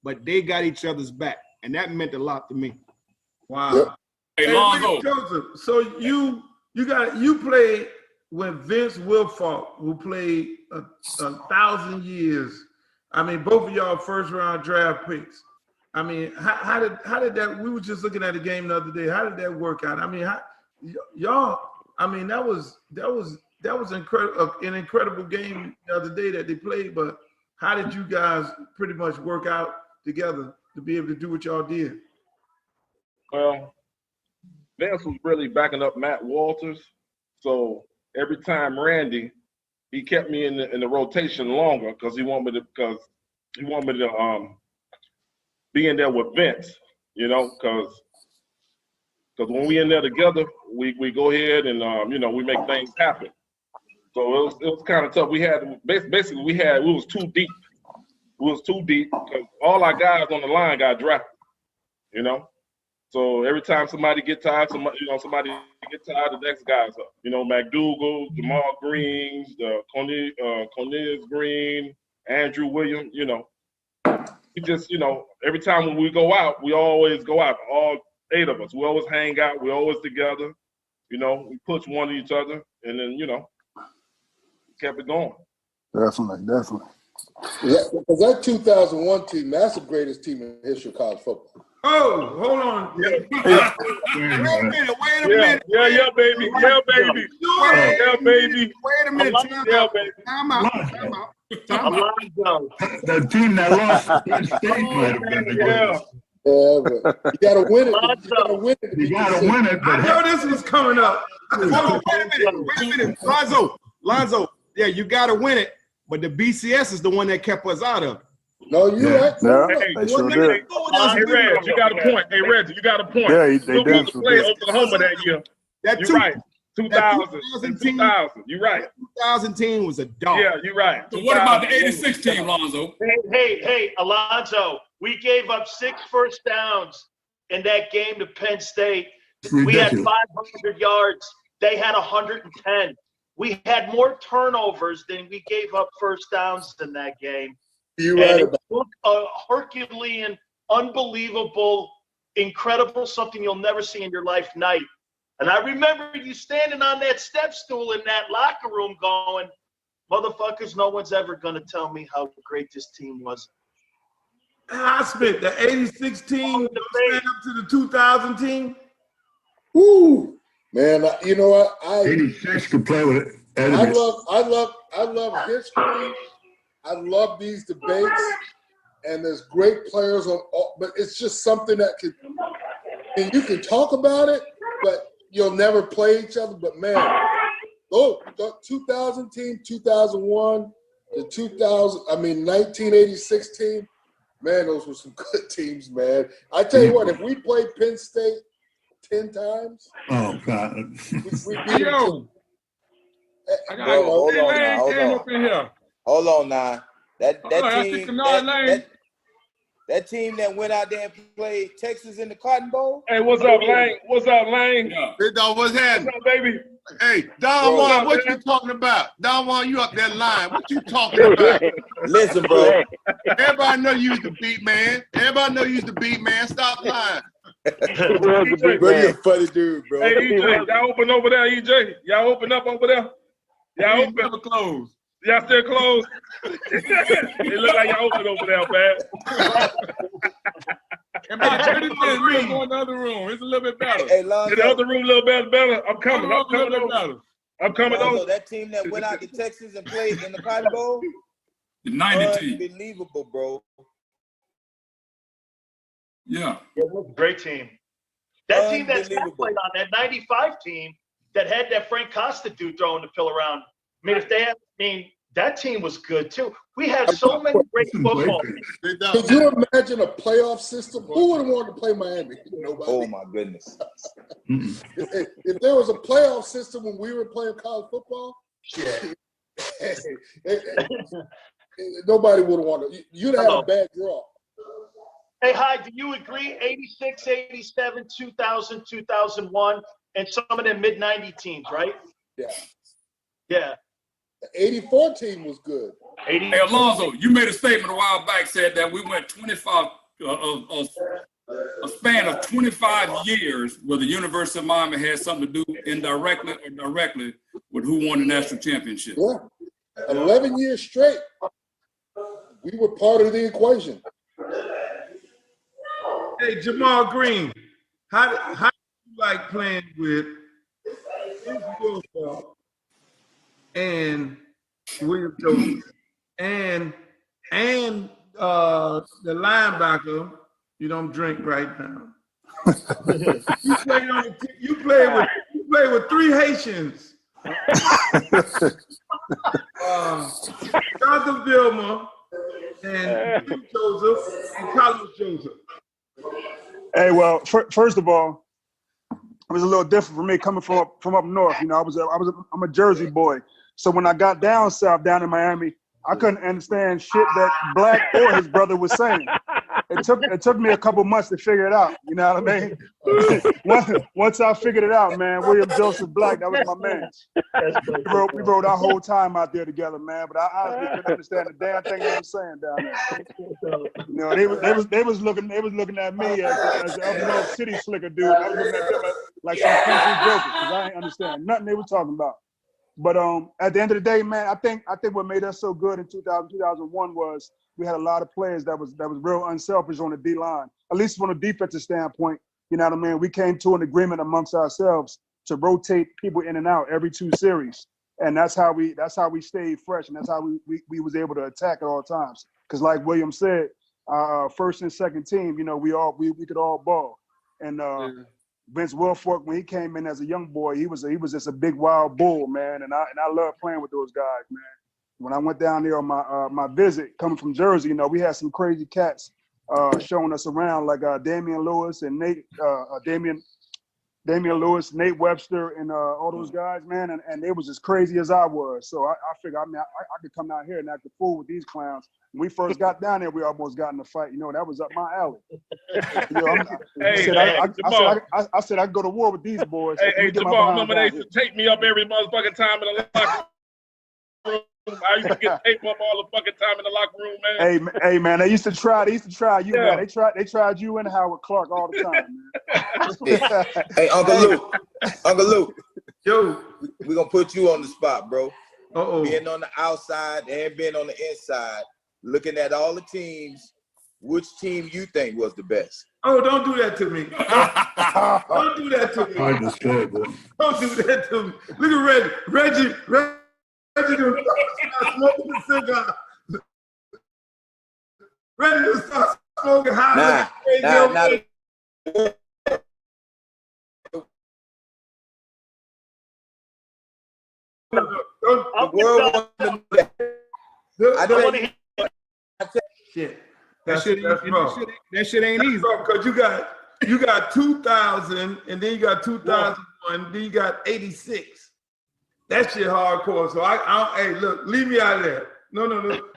but they got each other's back. And that meant a lot to me. Wow. Yep. Hey, Lonzo. Joseph, so you played with Vince Wilfork, who played 1,000 years. I mean, both of y'all first round draft picks. I mean, how did that? We were just looking at the game the other day. How did that work out? I mean, y'all. I mean, that was incredible. An incredible game the other day that they played. But how did you guys pretty much work out together to be able to do what y'all did? Well, Vince was really backing up Matt Walters, so every time Randy, he kept me in the rotation longer because he wanted me to be in there with Vince, you know, because when we in there together, we go ahead and you know, we make things happen. So it was kind of tough. We was too deep. We was too deep because all our guys on the line got drafted, you know. So every time somebody get tired, somebody get tired, the next guy's up. You know, McDougal, Jamal Greens, Cornelius Green, Andrew Williams, you know. We just, you know, every time when we go out, we always go out. All 8 of us. We always hang out. We always together. You know, we push one each other, and then, you know, kept it going. Definitely. Because that 2001 team, that's the greatest team in the history of college football. Oh, hold on. Wait a minute. Yeah, baby. Yeah, baby. Yeah, baby. Wait a minute. Yeah, baby. Time out. The team that lost to Penn State might have been the greatest. Yeah, but you gotta win it. You gotta win it. I know this was coming up. Hold on, wait a minute. Lonzo. Yeah, you gotta win it. But the BCS is the one that kept us out of it. No, you're right. Yeah, they sure did. Hey, Reg, you got a point. Hey, Reg, you got a point. Yeah, they Still did. to play Oklahoma that year. You're right. 2000. You're right. 2000 team was a dog. Yeah, you're right. So what about the 86 team, Lonzo? Hey, Alonzo, we gave up 6 first downs in that game to Penn State. We had 500 yards. They had 110. We had more turnovers than we gave up first downs in that game. You're right about it. A Herculean, unbelievable, incredible, something you'll never see in your life night. And I remember you standing on that step stool in that locker room going, motherfuckers, no one's ever going to tell me how great this team was. I spent the 86 team stand up to the 2000 team. Woo! Man, you know what? 86 could play with it. I love history. I love these debates, and there's great players on all, but it's just something that and you can talk about it, but you'll never play each other. But man, the 2000 team, 2001, the 1986 team, man, those were some good teams, man. I tell you what, if we played Penn State 10 times, oh God, we beat them. Hold on now. That team that went out there and played Texas in the Cotton Bowl. Hey, what's up, Lane? What's up, Lane? Hey, dog, what's happening? What's up, baby? Hey, Don Juan, what you talking about? Don Juan, you up that line. What you talking about? Listen, bro. Everybody know you was the beat man. Stop lying. Bro, you're a funny dude, bro. Hey, EJ, y'all open over there, EJ? Y'all open up over there? Y'all open? Never closed. Y'all still closed? It look like y'all open over there, man. In about 30 minutes, we'll go in the other room. It's a little bit better. Hey, Lonzo, in the other room, a little better. I'm coming. I'm coming over. That team that went out to Texas and played in the Cotton Bowl, the 90 team. Unbelievable, bro. Yeah, it was a great team. That team that Scott played on, that 95 team that had that Frank Costa dude throwing the pill around. That team was good too. We had so many great football teams. Could you imagine a playoff system? Who would have wanted to play Miami? Nobody. Oh my goodness. If there was a playoff system when we were playing college football, nobody would have wanted. You'd have had a bad draw. Hey, Hyde, do you agree? 86, 87, 2000, 2001, and some of them mid-90 teams, right? Yeah. The 84 team was good. Hey, Alonzo, you made a statement a while back, said that we went 25, a span of 25 years where the University of Miami had something to do indirectly or directly with who won the national championship. Yeah. 11 years straight. We were part of the equation. Hey, Jamal Green, how do you like playing with Israel and William Jones and the linebacker? You don't drink right now. you play with 3 Haitians. Jonathan Vilma and Joseph and Carlos Joseph. Hey, well, first of all, it was a little different for me coming from up north. You know, I'm a Jersey boy. So when I got down south, down in Miami, I couldn't understand shit that Black or his brother was saying. it took me a couple months to figure it out. You know what I mean? once I figured it out, man, William Joseph Black, that was my man. We wrote our whole time out there together, man. But I honestly couldn't understand the damn thing they were saying down there. You know, they was looking at me as the up north city slicker dude. I was looking at them like some country jokers because I ain't understand nothing they were talking about. But at the end of the day, man, I think what made us so good in 2001 was we had a lot of players that was real unselfish on the D line, at least from a defensive standpoint. You know what I mean? We came to an agreement amongst ourselves to rotate people in and out every 2 series, and that's how we stayed fresh, and that's how we was able to attack at all times. Because like William said, first and second team, you know, we could all ball, and Vince Wilfork, when he came in as a young boy, he was just a big wild bull, man, and I love playing with those guys, man. When I went down there on my visit, coming from Jersey, you know, we had some crazy cats showing us around, like Damian Lewis and Nate, Damian Lewis, Nate Webster, and all those guys, man, and they was as crazy as I was. So I figured, I mean, I could come down here and act a fool with these clowns. When we first got down there, we almost got in a fight. You know, that was up my alley. You know, I said I could go to war with these boys. Hey, Jamal, remember they used to tape me up every motherfucking time in the locker room. I used to get taped up all the fucking time in the locker room, man. Hey, man, they used to try you, man. They tried you and Howard Clark all the time, man. Hey, Uncle Luke, yo, we're gonna put you on the spot, bro. Being on the outside and being on the inside, looking at all the teams, which team you think was the best? Oh, don't do that to me. Don't do that to me. Hard to say, boy. Don't do that to me. Look at Reggie to start smoking a cigar. Ready to start smoking high. The world wants to know that. Shit. That shit ain't easy. Because you got 2000, and then you got 2001, then you got 86. That shit hardcore. So hey, look, leave me out of there. No,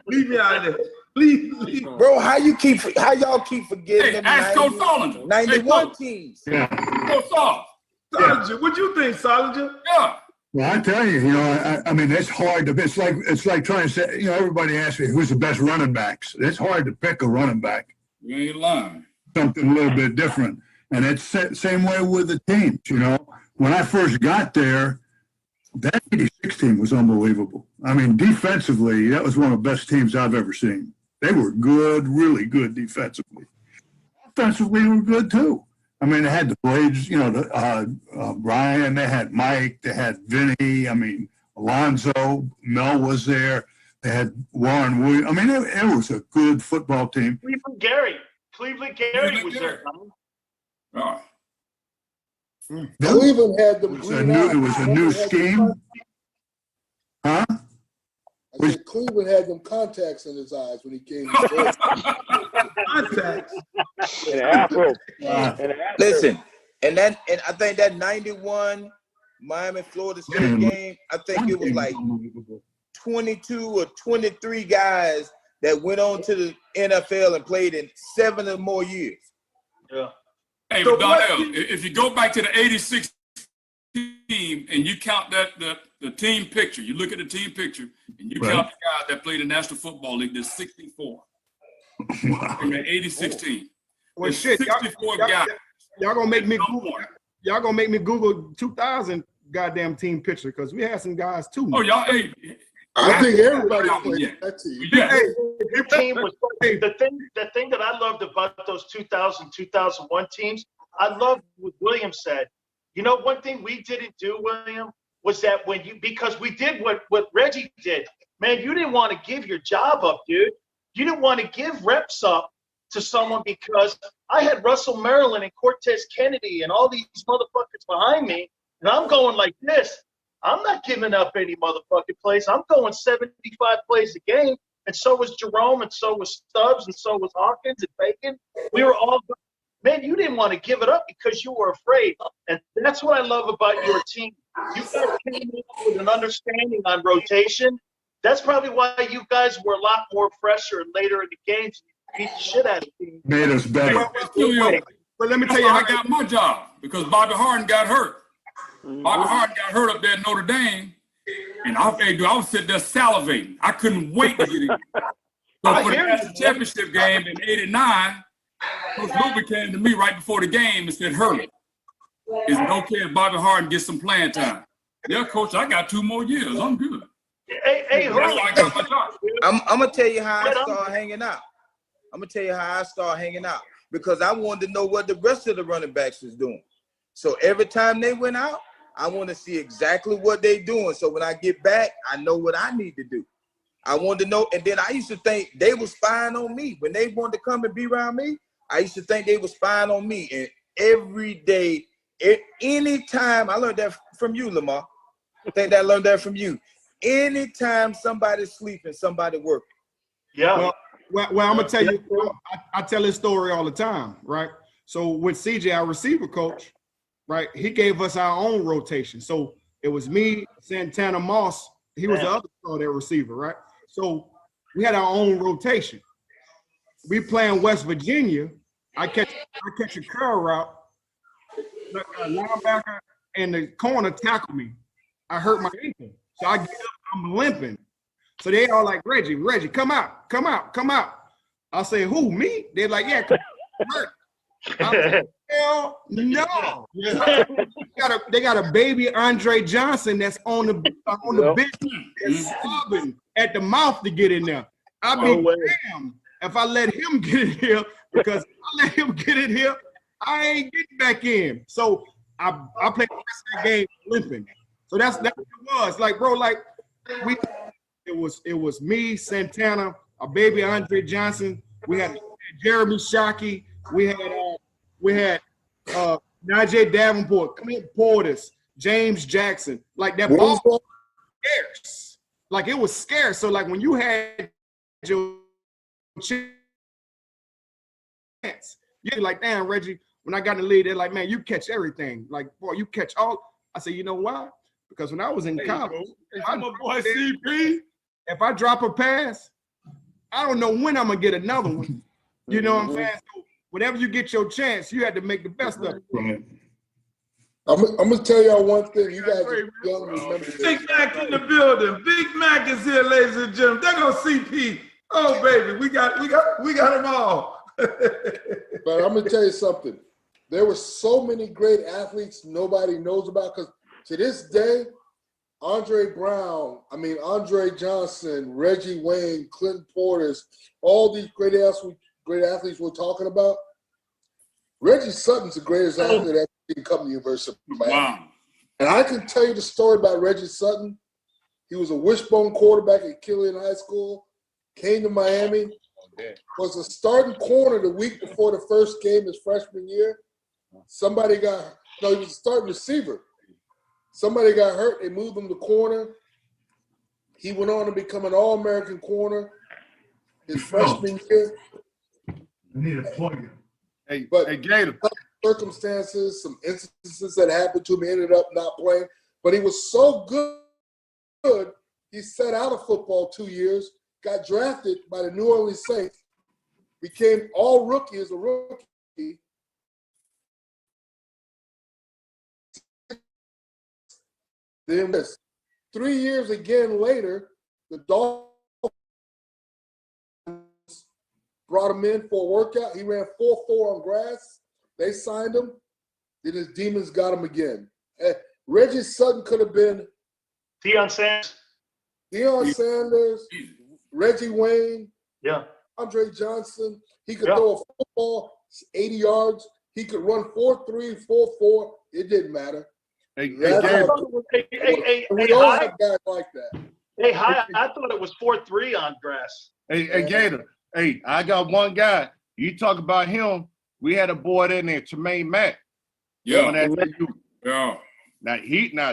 leave me out of there. Please. Bro, how y'all keep forgetting them ask Coach Solinger. 91 teams? Yeah. Coach Solinger, what you think, Solinger? Yeah. Well, I tell you, I mean, it's hard to. It's like trying to say, you know, everybody asks me who's the best running backs. It's hard to pick a running back. You ain't lying. Something a little bit different, and it's same way with the teams. You know, when I first got there, that 86 team was unbelievable. I mean, defensively, that was one of the best teams I've ever seen. They were good, really good defensively. Offensively, they were good too. I mean, they had the Blades, you know, Brian, they had Mike, they had Vinny, I mean, Alonzo, Mel was there. They had Warren Williams. I mean, it was a good football team. Cleveland Gary was there. Oh. Cleveland had them. It was a new scheme. Huh? I said Cleveland had them contacts in his eyes when he came. Contacts. Listen, and I think that 91 Miami Florida State game, I think it was like 22 or 23 guys that went on to the NFL and played in 7 or more years. Yeah. Hey, but Donnell, if you go back to the 86 team and you count the team picture, you look at the team picture and you count the guys that played in the National Football League, there's 64. Wow. From the 86 team. Well, shit, 64 guys. Y'all gonna make me Google. Y'all gonna make me Google 2000 goddamn team picture because we had some guys too. Oh, y'all, hey. I think everybody played that team. Yeah. Your team was the thing that I loved about those 2000, 2001 teams. I loved what William said. You know, one thing we didn't do, William, was that because we did what Reggie did. Man, you didn't want to give your job up, dude. You didn't want to give reps up to someone because I had Russell Maryland and Cortez Kennedy and all these motherfuckers behind me, and I'm going like this. I'm not giving up any motherfucking plays. I'm going 75 plays a game, and so was Jerome, and so was Stubbs, and so was Hawkins and Bacon. We were all, man, you didn't want to give it up because you were afraid. And that's what I love about your team. You guys came in with an understanding on rotation. That's probably why you guys were a lot more fresher and later in the games. beat the shit out of him. Made us better. But let me tell you how how I got my job, because Bobby Harden got hurt. Bobby Harden got hurt up there at Notre Dame, and I was sitting there salivating. I couldn't wait to get in. So for the national championship game in '89, Coach Luby came to me right before the game and said, "Hurley, is it okay if Bobby Harden gets some playing time?" Yeah, Coach, I got 2 more years. I'm good. Hey, Hurley. I'm gonna tell you how I started hanging out. Because I wanted to know what the rest of the running backs was doing. So every time they went out, I want to see exactly what they're doing. So when I get back, I know what I need to do. I wanted to know, and then I used to think they were spying on me. When they wanted to come and be around me, I used to think they were spying on me. And every day, anytime, I learned that from you, Lamar. I learned that from you. Anytime somebody's sleeping, somebody working. Yeah. Well, I'm gonna tell you. I tell this story all the time, right? So with CJ, our receiver coach, right? He gave us our own rotation. So it was me, Santana Moss. He was the other star, that receiver, right? So we had our own rotation. We playing West Virginia. I catch a curl route. A linebacker and the corner tackle me. I hurt my ankle. So I get up, I'm limping. So they all like, Reggie, come out. I say, who, me? They're like, yeah, come on. I'm like, hell no. They got a baby Andre Johnson that's on the bench that's sobbing at the mouth to get in there. I mean, damn, if I let him get in here, because if I let him get in here, I ain't getting back in. So I played the rest of the game limping. So that's what it was. Like, bro, it was me, Santana, a baby Andre Johnson. We had Jeremy Shockey. We had Najee Davenport, Clint Portis, James Jackson. Like that ball was scarce. Like it was scarce. So like when you had your chance, you're like, damn, Reggie, when I got in the league, they're like, man, you catch everything. Like, boy, you catch all. I said, you know why? Because when I was in college, if I drop a pass, I don't know when I'm gonna get another one. You know what I'm saying? So whenever you get your chance, you had to make the best of it. Right. I'm gonna tell y'all one thing. You guys don't remember this. Big Mac in the building. Big Mac is here, ladies and gentlemen. There goes CP. Oh baby, we got them all. But I'm gonna tell you something. There were so many great athletes nobody knows about, because to this day, Andre Johnson, Reggie Wayne, Clinton Portis, all these great athletes we're talking about. Reggie Sutton's the greatest athlete that didn't come to the University of Miami. Wow. And I can tell you the story about Reggie Sutton. He was a wishbone quarterback at Killian High School, came to Miami, was a starting corner the week before the first game his freshman year. He was a starting receiver. Somebody got hurt. They moved him to corner. He went on to become an All-American corner his freshman year. I need a plug. Hey, Gator. Circumstances, some instances that happened to him, he ended up not playing. But he was so good, he sat out of football 2 years, got drafted by the New Orleans Saints, became all rookie as a rookie. Then 3 years again later, the Dolphins brought him in for a workout. He ran 4.4 on grass. They signed him. Then his demons got him again. Reggie Sutton could have been Deion Sanders, Reggie Wayne, Andre Johnson. He could throw a football 80 yards. He could run 4.3, 4.4. It didn't matter. We all have guys like that. Hey, I thought it was 4.3 on grass. Hey, Gator. Hey, I got one guy. You talk about him. We had a boy in there, Tremaine Mack. Yeah. Now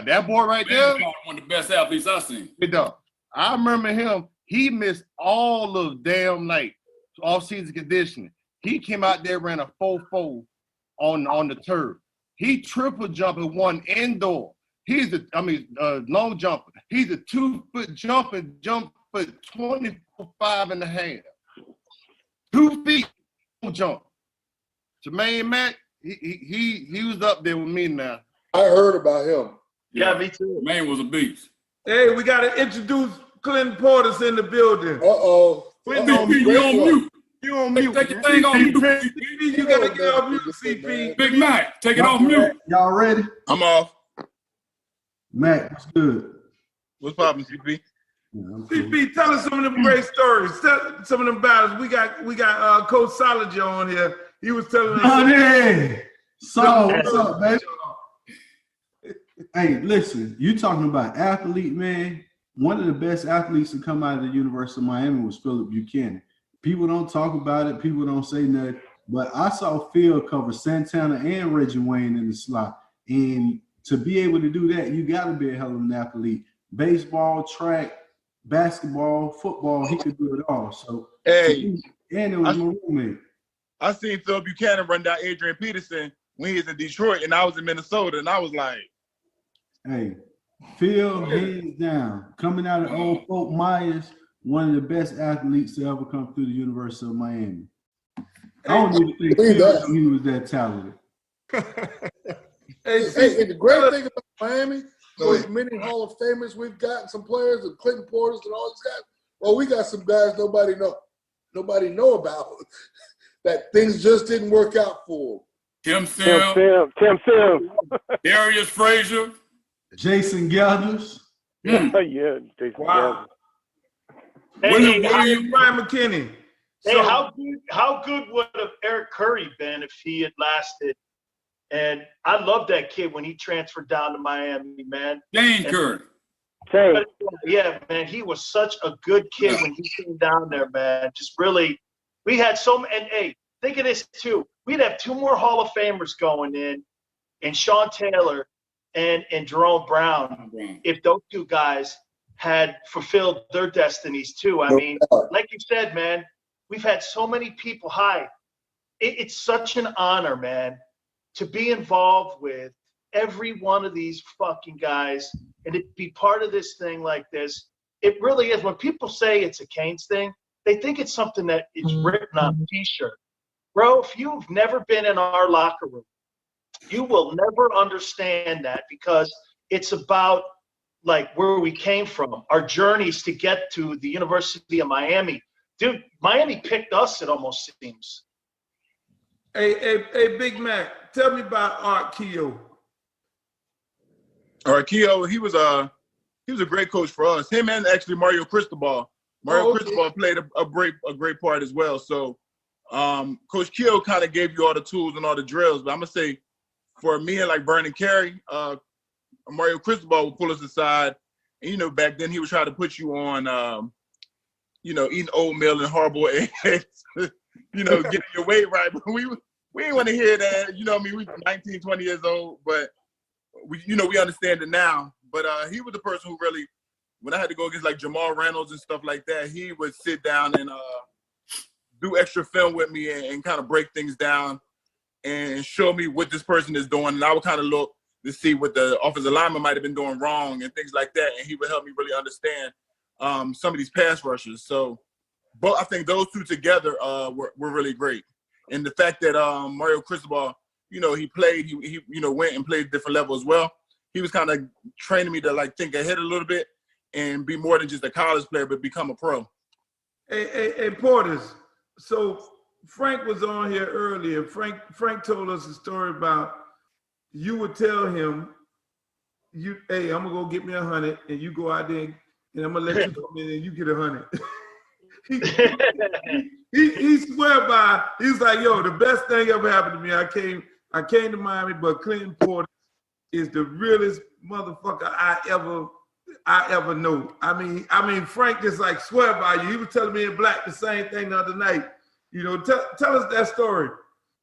that boy right there, one of the best athletes I've seen. I remember him. He missed all of damn off-season conditioning. He came out there, ran a 4.4 on the turf. He triple jumped and won indoor. He's long jumper. He's a 2-foot jump for 25 and a half. 2 feet jump. Jermaine Mack, he was up there with me now. I heard about him. Yeah, me too. Man was a beast. Hey, we got to introduce Clinton Portis in the building. Uh-oh. CP, you on mute. You on mute. Take your thing off mute. CP, you got to get off mute, CP. Big Mac, take it off mute. Y'all ready? I'm off. Mac, what's good? What's poppin', CP? CP, tell us some of them great stories. Tell some of them battles. We got Coach Solinger on here. He was telling us. Hey, so what's up, baby? Hey, listen, you talking about athlete, man. One of the best athletes to come out of the University of Miami was Philip Buchanan. People don't talk about it. People don't say nothing. But I saw Phil cover Santana and Reggie Wayne in the slot. And to be able to do that, you got to be a hell of an athlete. Baseball, track, basketball, football, he could do it all. So, hey, and it was my roommate. I seen Phil Buchanan run down Adrian Peterson when he was in Detroit, and I was in Minnesota, and I was like, hey, Phil, hands down, coming out of Old Fort Myers, one of the best athletes to ever come through the University of Miami. I don't even think Phil knew he was that talented. Hey, the great thing about Miami, those many Hall of Famers we've gotten, some players, and Clinton Portis and all these guys. Well, we got some guys nobody know about. That things just didn't work out for Tim Sims, Darius Frazier, Jason Gathers. Yeah, Jason Wow. Hey, William Brian McKinney. Hey, how good would have Eric Curry been if he had lasted? And I love that kid when he transferred down to Miami, man. Dane Curry. Yeah, man, he was such a good kid when he came down there, man. Just really, we had so many. And hey, think of this too. We'd have 2 more Hall of Famers going in, and Sean Taylor and Jerome Brown, if those 2 guys had fulfilled their destinies too. I mean, like you said, man, we've had so many people. It's such an honor, man, to be involved with every one of these fucking guys and to be part of this thing like this. It really is. When people say it's a Canes thing, they think it's something that is written on a t-shirt. Bro, if you've never been in our locker room, you will never understand that, because it's about like where we came from, our journeys to get to the University of Miami. Dude, Miami picked us, it almost seems. Hey, Big Mac, tell me about Art Keogh. Art Keogh, he was a great coach for us. Him and actually Mario Cristobal. Cristobal played a great part as well. So Coach Keogh kind of gave you all the tools and all the drills. But I'm gonna say, for me and like Vernon Carey, Mario Cristobal would pull us aside. And, back then he would try to put you on, eating oatmeal and hard-boiled eggs, getting your weight right. But we didn't want to hear that. We were 19, 20 years old, but we understand it now. But he was the person who really, when I had to go against like Jamal Reynolds and stuff like that, he would sit down and do extra film with me and kind of break things down and show me what this person is doing. And I would kind of look to see what the offensive lineman might have been doing wrong and things like that. And he would help me really understand some of these pass rushers. So I think those 2 together were really great. And the fact that Mario Cristobal, he played, he went and played different level as well. He was kind of training me to like think ahead a little bit and be more than just a college player, but become a pro. Hey, Portis. So Frank was on here earlier. Frank told us a story about you would tell him, hey, I'm gonna go get me 100, and you go out there and I'm gonna let you come in and you get 100. he swear by. He's like, yo, the best thing ever happened to me. I came to Miami, but Clinton Portis is the realest motherfucker I ever know. I mean, Frank just like swear by you. He was telling me in Black the same thing the other night. Tell us that story.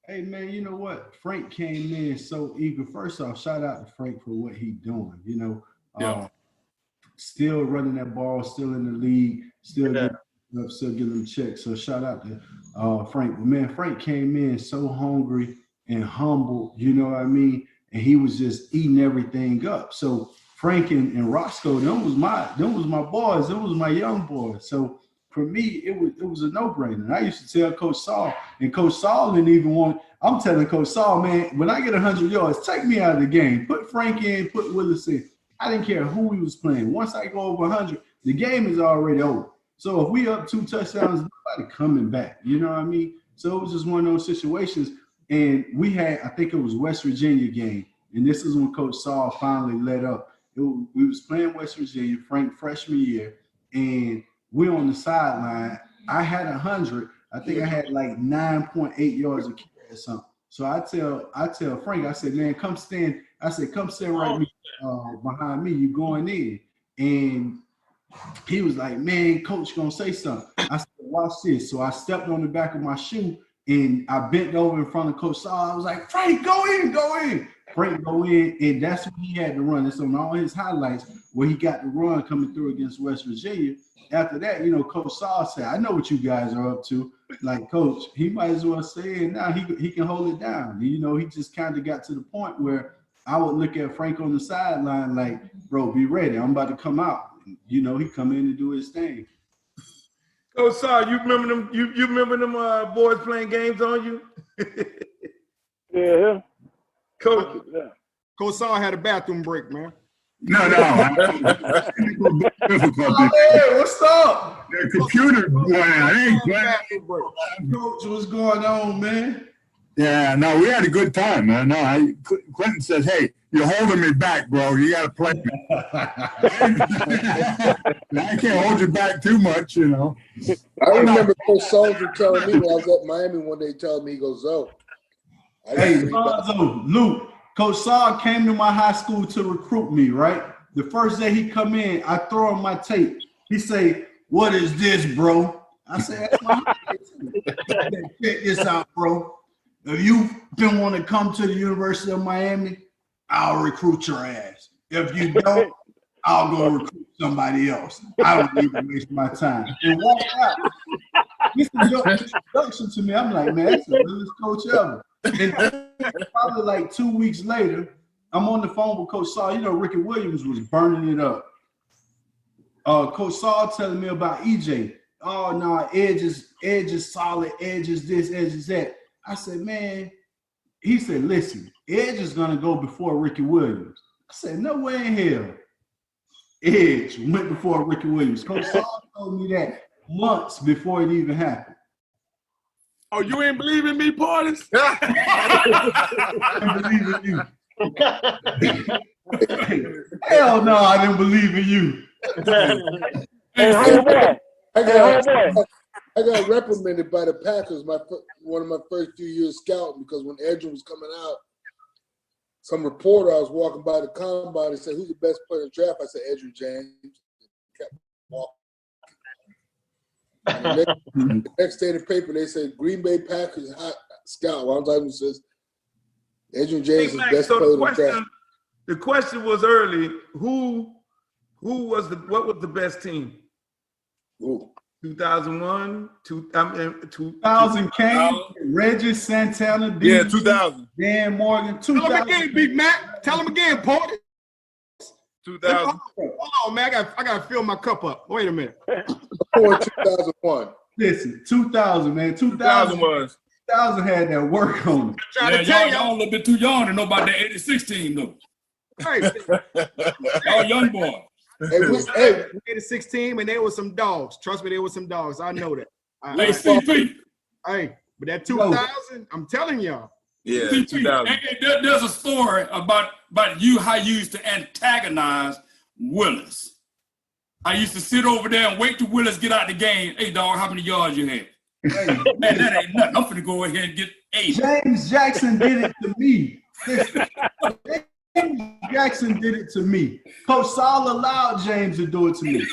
Hey man, you know what? Frank came in so eager. First off, shout out to Frank for what he's doing. Still running that ball, still in the league, still getting them checks. So shout out to Frank. But man, Frank came in so hungry and humble. You know what I mean? And he was just eating everything up. So Frank and Roscoe, them was my boys. Them was my young boys. So for me, it was a no-brainer. I used to tell Coach Saul, and Coach Saul didn't even want. I'm telling Coach Saul, man, when I get 100 yards, take me out of the game. Put Frank in, put Willis in. I didn't care who we was playing. Once I go over 100, the game is already over. So if we up 2 touchdowns, nobody coming back. You know what I mean? So it was just one of those situations. And we had, I think it was West Virginia game, and this is when Coach Saul finally let up. We was playing West Virginia, Frank freshman year, and we on the sideline. I had 100. I think I had like 9.8 yards of carry or something. So I tell Frank, I said, man, come stand. I said, come stand right behind me. You going in? And he was like, man, coach gonna say something. I said, watch this. So I stepped on the back of my shoe and I bent over in front of Coach Saul. I was like, Frank, go in. Frank go in, and that's when he had to run. It's on all his highlights where he got the run coming through against West Virginia. After that, Coach Saul said, I know what you guys are up to. Like, Coach, he might as well say it now. He can hold it down. He just kind of got to the point where I would look at Frank on the sideline like, bro, be ready. I'm about to come out. He come in and do his thing. Coach Saul, you remember them? You remember them boys playing games on you? Yeah. Coach Saul had a bathroom break, man. No. What's up? The computer went out. Coach, what's going on, man? Yeah, no, we had a good time, man. No, Clinton says, hey, you're holding me back, bro. You got to play me. I can't hold you back too much, I remember Coach Soldier telling me when I was at Miami one day, telling me, he goes, hey, Luke, Coach Saul came to my high school to recruit me, right? The first day he come in, I throw him my tape. He say, what is this, bro? I said, that's my tape. Check this out, bro. If you've been wanting to come to the University of Miami, I'll recruit your ass. If you don't, I'll go recruit somebody else. I don't need to waste my time. And walked out. This is your introduction to me. I'm like, man, that's the realest coach ever. And probably like 2 weeks later, I'm on the phone with Coach Saul. Ricky Williams was burning it up. Coach Saul telling me about EJ. Oh, no, Edge is solid. Edge is this, Edge is that. I said, man, he said, listen, Edge is going to go before Ricky Williams. I said, no way in hell. Edge went before Ricky Williams. Coach Saul told me that months before it even happened. Oh, you ain't believing me, Portis? I believe in you. Hell no, I didn't believe in you. I got reprimanded by the Packers one of my first few years scouting because when Edgerrin was coming out, some reporter I was walking by the combine and said, who's the best player in the draft? I said, Edgerrin James. Kept walking. The next day in the paper, they said, Green Bay Packers hot scout. One time says, Edgerrin James is the best player in the draft. The question was early, what was the best team? Ooh. 2001, 2000 Kane, Reggie Santana, 2000. Dan Morgan, 2000. Tell him again, Big Mac. Tell him again, Porter. 2000. Hold on, man. I got to fill my cup up. Wait a minute. 2001. Listen, 2000, man. 2000 was. 2000 had that work on it. Yeah, y'all a little bit too young to know about that 86 team, though. Hey. Y'all young boy. Hey, we had a 16 and there was some dogs. Trust me, there was some dogs. I know that. Hey, but that 2000, I'm telling y'all. Yeah, CP, 2000. There's a story about you, how you used to antagonize Willis. I used to sit over there and wait till Willis get out the game. Hey, dog, how many yards you had? Hey. Man, that ain't nothing. I'm finna go ahead and get 8. James Jackson did it to me. James Jackson did it to me. Coach Saul allowed James to do it to me.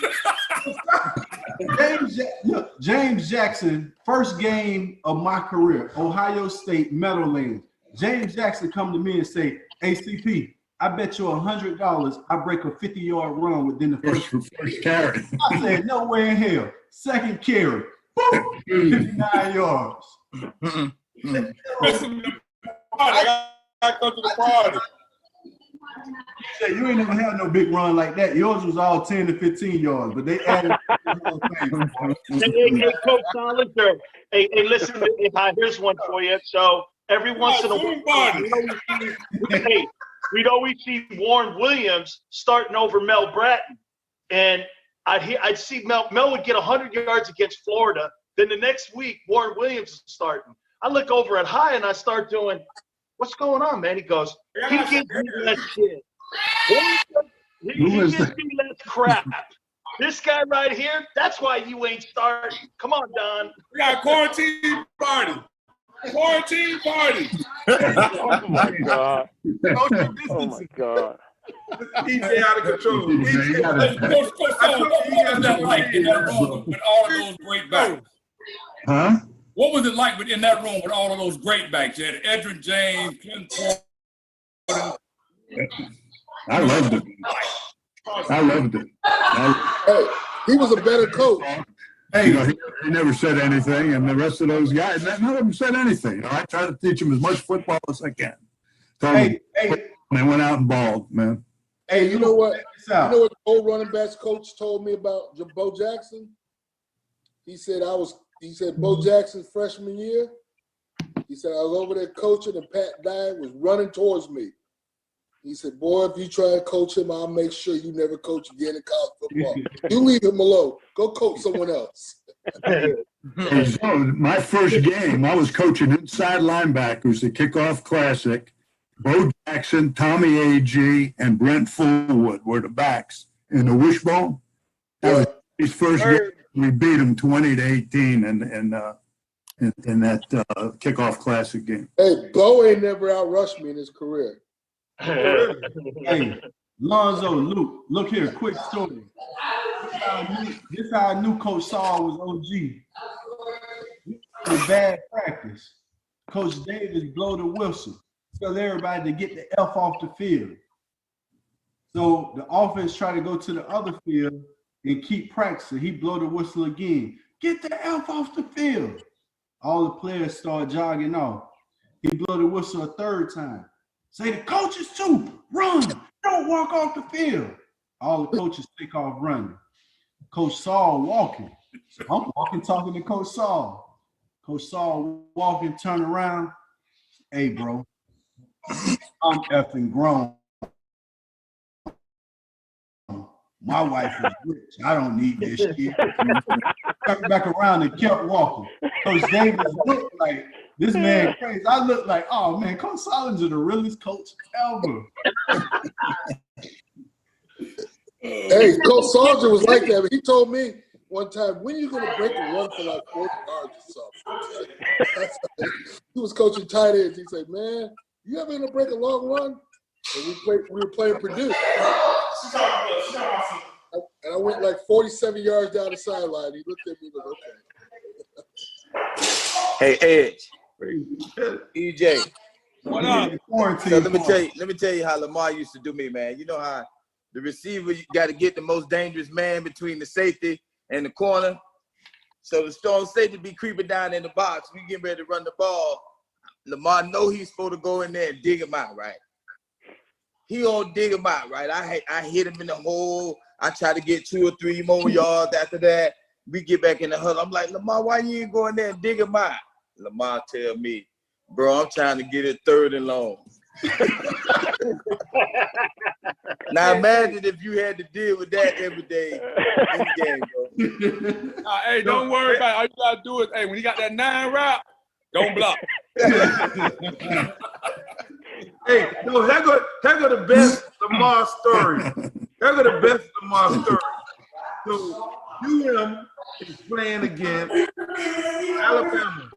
James Jackson, first game of my career, Ohio State Meadowlands. James Jackson come to me and say, hey, CP, I bet you $100 I break a 50-yard run within the first carry. I said, no way in hell. Second carry, boom, 59 yards. I gotta go to the party. Say you ain't never had no big run like that. Yours was all 10 to 15 yards, but they added. Hey, Coach Solinger. Hey, listen. Here's one for you. So every once in a while, we'd always see Warren Williams starting over Mel Bratton, and I'd see Mel would get 100 yards against Florida. Then the next week, Warren Williams is starting. I look over at High and I start doing, what's going on, man? He goes, he gives me less shit. He gives me less crap. This guy right here, that's why you ain't starting. Come on, Don. We got a quarantine party. Quarantine party. Oh my God. Oh my God. EJ out of control. What was that like in that room with all of those great backs? Huh? What was it like in that room with all of those great backs? You had Edrin James, Clint Porter. I loved it. I loved it. Hey, he was a better coach. Hey, you know, he never said anything, and the rest of those guys, none of them said anything. You know, I try to teach them as much football as I can. Hey, they went out and balled, man. Hey, you know what? You know what the old running backs coach told me about Bo Jackson? He said Bo Jackson's freshman year. He said I was over there coaching, and Pat Dye was running towards me. He said, boy, if you try to coach him, I'll make sure you never coach again in college football. You leave him alone. Go coach someone else. Hey, so my first game, I was coaching inside linebackers, the Kickoff Classic. Bo Jackson, Tommy A.G., and Brent Fullwood were the backs in the wishbone. That was his first game. We beat him 20-18 in that Kickoff Classic game. Hey, Bo ain't never outrushed me in his career. Hey, Lonzo, Luke, look here, quick story. This how I knew Coach Saul was OG. In bad practice, Coach Davis blow the whistle, tell everybody to get the F off the field. So the offense try to go to the other field and keep practicing. He blow the whistle again. Get the F off the field. All the players start jogging off. He blow the whistle a third time. Say the coaches too, run, don't walk off the field. All the coaches take off running. Coach Saul walking. I'm walking, talking to Coach Saul. Coach Saul walking, turn around. Hey, bro, I'm effing grown. My wife is rich. I don't need this shit. Turned back around and kept walking. Coach Davis looked like, this man crazy. I look like, oh man, Coach Solinger the realest coach ever. Hey, Coach Solinger was like that. But he told me one time, when are you going to break a run for like 40 yards or something? He was coaching tight ends. He said, man, you ever going to break a long run? And we were playing Purdue. And I went like 47 yards down the sideline. He looked at me and okay. Hey, Edge. EJ. What up? So let me tell you how Lamar used to do me, man. You know how the receiver, you got to get the most dangerous man between the safety and the corner. So the strong safety be creeping down in the box. We getting ready to run the ball. Lamar know he's supposed to go in there and dig him out, right? He don't dig him out, right? I hit him in the hole. I try to get 2 or 3 more yards after that. We get back in the huddle. I'm like, Lamar, why you ain't going there and dig him out? Lamar tell me, bro, I'm trying to get it 3rd and long. Now imagine if you had to deal with that every day in the game, bro. Hey, don't worry about it. All you gotta do is, hey, when you got that 9 route, don't block. Hey, no, that go the best Lamar story. That go the best Lamar story. So UM is playing against Alabama.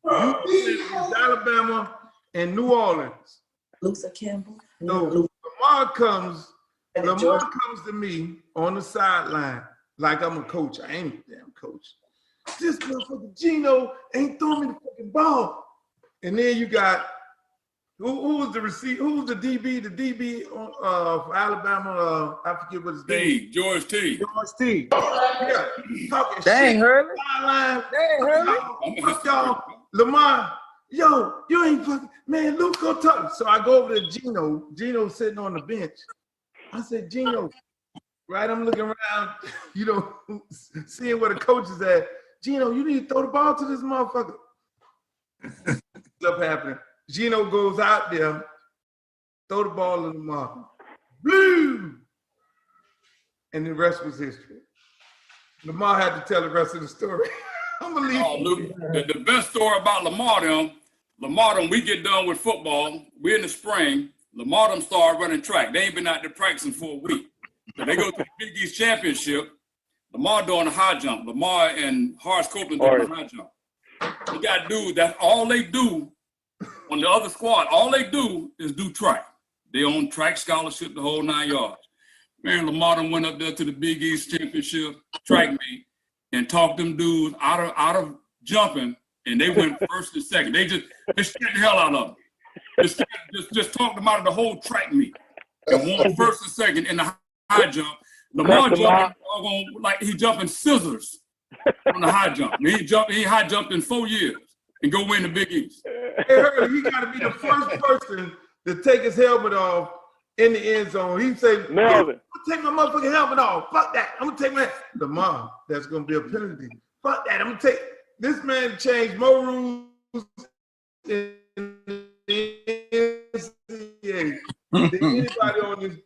UM is Alabama and New Orleans. Luther Campbell. So Lamar comes to me on the sideline like I'm a coach. I ain't a damn coach. This motherfucker Gino ain't throwing me the fucking ball. And then you got who was the receiver? Who was the DB? The DB for Alabama? I forget what his name. George T. George T. Yeah, talking Dang, shit. Hurley. Sideline. Dang, Hurley. Fuck y'all. Lamar yo, you ain't fucking, man, Luke, go talk. So I go over to Gino. Gino's sitting on the bench. I said, Gino, right? I'm looking around, you know, seeing where the coach is at. Gino, you need to throw the ball to this motherfucker. Stuff happening. Gino goes out there, throw the ball to Lamar. Blue! And the rest was history. Lamar had to tell the rest of the story. Unbelievable. The best story about Lamar, we get done with football. We're in the spring. Lamar them start running track. They ain't been out there practicing for a week. So they go to the Big East Championship. Lamar doing a high jump. Lamar and Horace Copeland doing a high jump. You got dudes, that's all they do on the other squad. All they do is do track. They on track scholarship the whole 9 yards. Man, Lamar them went up there to the Big East Championship track meet and talked them dudes out of jumping, and they went first and second. They scared the hell out of them. Just talked them out of the whole track meet and won first and second in the high jump. Lamar jumping like he jumping scissors on the high jump. He high jumped in 4 years and go win the Big East. Hey, Hurley, he got to be the first person to take his helmet off in the end zone. He say, Melvin, I'm gonna take my motherfucking helmet off. Fuck that. I'm gonna take my Lamar. That's gonna be a penalty. Fuck that. I'm gonna take this man changed more rules in the NCAA than anybody on this.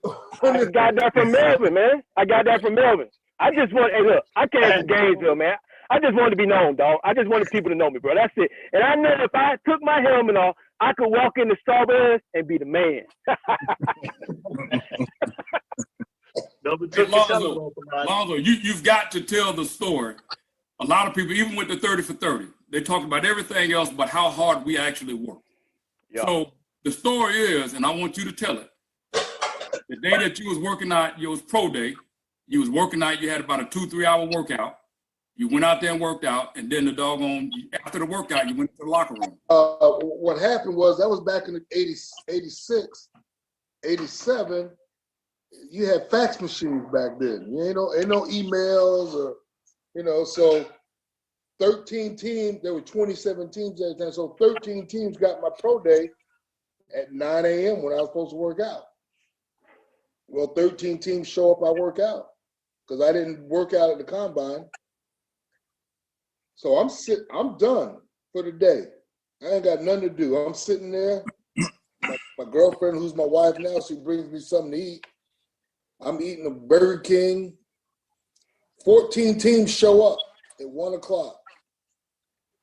I got that from Melvin, man. I got that from Melvin. I just want, hey, look, I came from Gainesville, man. I just wanted to be known, dog. I just wanted people to know me, bro. That's it. And I know if I took my helmet off, I could walk into Starbucks and be the man. Lonzo, you've got to tell the story. A lot of people, even with the 30 for 30, they talk about everything else but how hard we actually work. Yeah. So the story is, and I want you to tell it, the day that you was working out, it was pro day, you was working out, you had about a 2-3 hour workout. You went out there and worked out, and then after the workout, you went to the locker room. What happened was, that was back in the 86, 87. You had fax machines back then. Ain't no emails or, so 13 teams, there were 27 teams at the time. So 13 teams got my pro day at 9 a.m. when I was supposed to work out. Well, 13 teams show up, I work out because I didn't work out at the combine. So I'm done for the day. I ain't got nothing to do. I'm sitting there. My girlfriend, who's my wife now, she brings me something to eat. I'm eating a Burger King. 14 teams show up at 1 o'clock.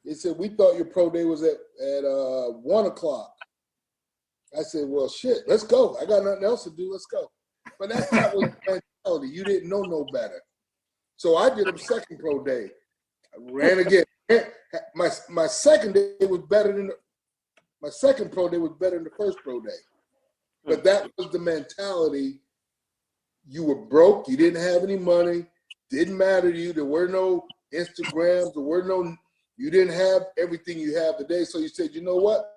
They said, we thought your pro day was at 1 o'clock. I said, well, shit, let's go. I got nothing else to do. Let's go. But that's not what mentality. You didn't know no better. So I did a second pro day. I ran again. My second day was better than my second pro day was better than the first pro day. But that was the mentality. You were broke. You didn't have any money. Didn't matter to you. There were no Instagrams. You didn't have everything you have today. So you said, you know what?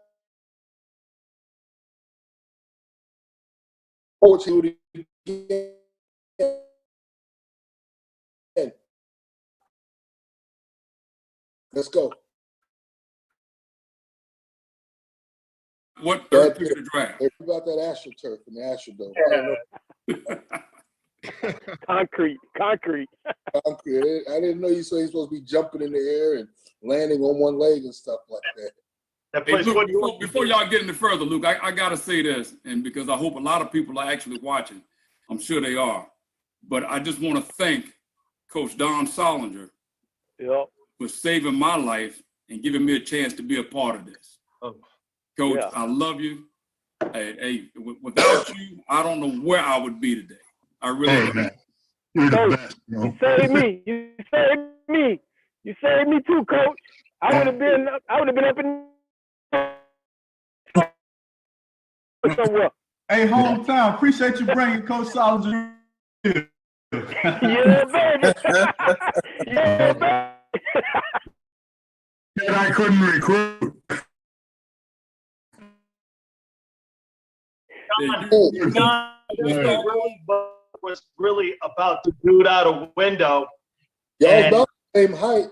Let's go. What third pick of the draft? About that AstroTurf and the Astrodome. Concrete. I didn't know you supposed to be jumping in the air and landing on one leg and stuff like that. Hey, Luke, before y'all get any further, Luke, I gotta say this, and because I hope a lot of people are actually watching, I'm sure they are. But I just want to thank Coach Don Solinger for saving my life and giving me a chance to be a part of this. Coach, I love you. Hey, without you, I don't know where I would be today. I really don't. You're the best, bro. You saved me. You saved me too, Coach. I would have been up in somewhere. Hey, hometown, appreciate you bringing Coach Solinger. Yeah, baby. Yeah, baby. And I couldn't recruit. Was really about to dude out a window. Y'all about the same height.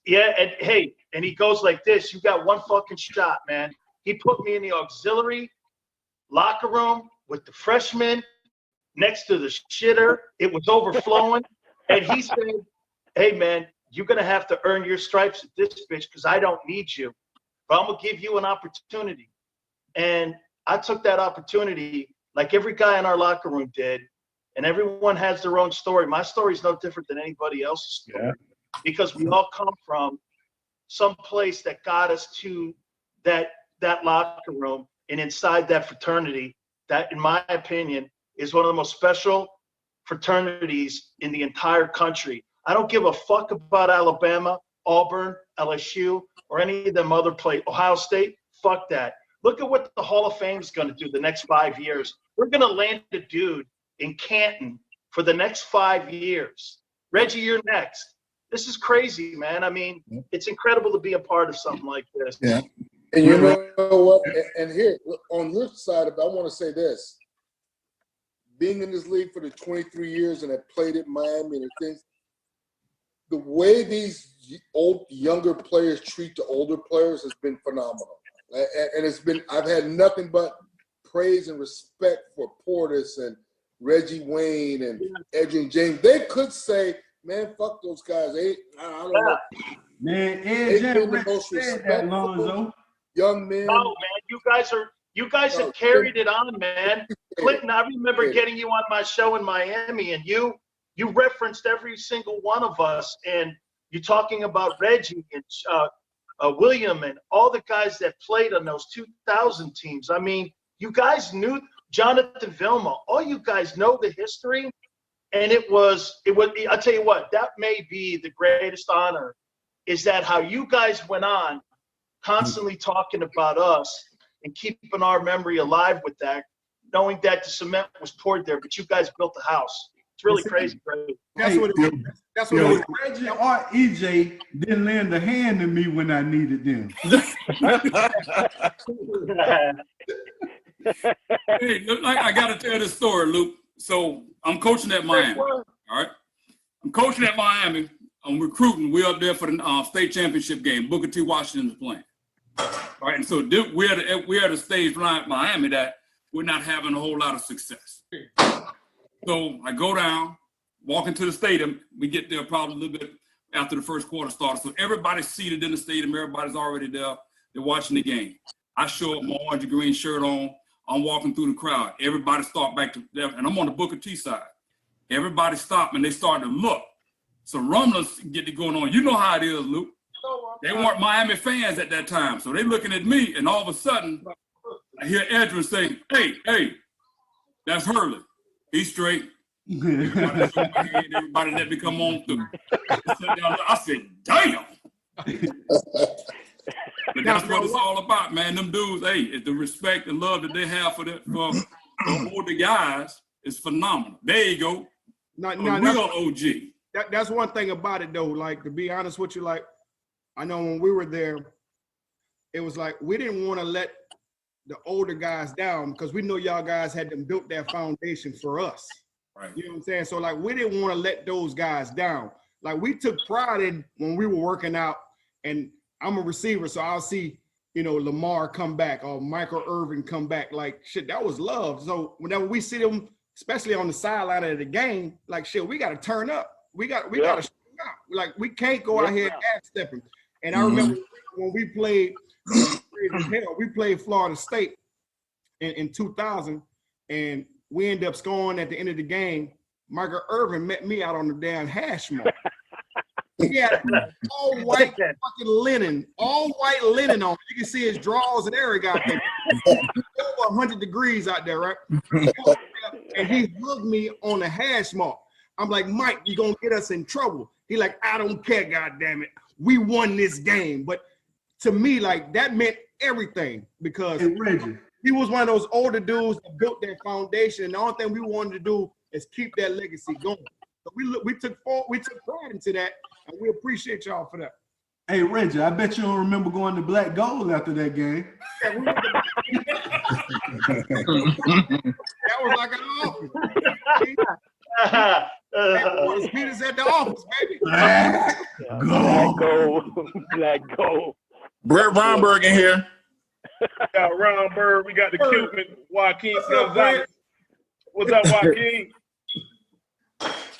Yeah, and hey, and he goes like this, you got one fucking shot, man. He put me in the auxiliary locker room with the freshmen next to the shitter. It was overflowing. And he said, hey, man, you're going to have to earn your stripes at this bitch because I don't need you. But I'm going to give you an opportunity. And I took that opportunity like every guy in our locker room did. And everyone has their own story. My story is no different than anybody else's story. Because we all come from some place that got us to that locker room and inside that fraternity that, in my opinion, is one of the most special fraternities in the entire country. I don't give a fuck about Alabama, Auburn, LSU, or any of them other places. Ohio State, fuck that. Look at what the Hall of Fame is going to do the next 5 years. We're going to land a dude in Canton for the next 5 years. Reggie, you're next. This is crazy, man. I mean, it's incredible to be a part of something like this. Yeah. And you know what? And here, on your side of it, I want to say this. Being in this league for the 23 years and I played at Miami and things, the way these younger players treat the older players has been phenomenal. And it's been, I've had nothing but praise and respect for Portis and Reggie Wayne and Adrian James. They could say, man, fuck those guys. I don't know. Man, They've been the most respectful young men. No, man, you guys have carried it on, man. Clinton, I remember getting you on my show in Miami, and you referenced every single one of us, and you're talking about Reggie and William and all the guys that played on those 2000 teams. I mean, you guys knew Jonathan Vilma. All you guys know the history, and it was. I'll tell you what, that may be the greatest honor. Is that how you guys went on, constantly talking about us and keeping our memory alive with that, knowing that the cement was poured there, but you guys built the house. It's really crazy, Reggie. That's what it was. That's what it was. Reggie or EJ didn't lend a hand to me when I needed them. Hey, I got to tell this story, Luke. So I'm coaching at Miami. All right. I'm coaching at Miami. I'm recruiting. We're up there for the state championship game. Booker T. Washington's playing. All right. And so we're at a stage like Miami that we're not having a whole lot of success. So I go down, walk into the stadium. We get there probably a little bit after the first quarter started. So everybody's seated in the stadium. Everybody's already there. They're watching the game. I show up, my orange and green shirt on. I'm walking through the crowd. Everybody start back to there, and I'm on the Booker T side. Everybody stop, and they start to look. Some rumblings get to going on. You know how it is, Luke. They weren't Miami fans at that time. So they looking at me, and all of a sudden, I hear Edwin say, hey, that's Hurley. He's straight. Everybody let me come on through. I said, damn. But that's what it's all about, man. Them dudes, it's the respect and love that they have for the older guys is phenomenal. There you go. Real OG. That's one thing about it, though. Like, to be honest with you, like, I know when we were there, it was like we didn't want to let the older guys down because we know y'all guys had them built that foundation for us. Right. You know what I'm saying? So, like, we didn't want to let those guys down. Like, we took pride in when we were working out, and I'm a receiver, so I'll see, Lamar come back or Michael Irvin come back. Like, shit, that was love. So whenever we see them, especially on the sideline of the game, like, shit, we got to turn up. We got to show out. Like, we can't go out here ass stepping. And I remember when we played Florida State in 2000, and we ended up scoring at the end of the game. Michael Irvin met me out on the damn hash mark. He had all white fucking linen, all white linen on. You can see his drawers and everything out there. Over 100 degrees out there, right? And he hugged me on the hash mark. I'm like, Mike, you're going to get us in trouble. He like, I don't care, goddammit. We won this game. But to me, like, that meant everything because he was one of those older dudes that built that foundation. And the only thing we wanted to do is keep that legacy going. So we took pride into that, and we appreciate y'all for that. Hey, Reggie, I bet you don't remember going to Black Gold after that game. That was like an office. Peters at the office, baby. Black gold. Black gold. Brett Romberg in here. Got Ron Bird. We got the Cuban Joaquin What's up, Brent? Gonzalez. What's up, Joaquin?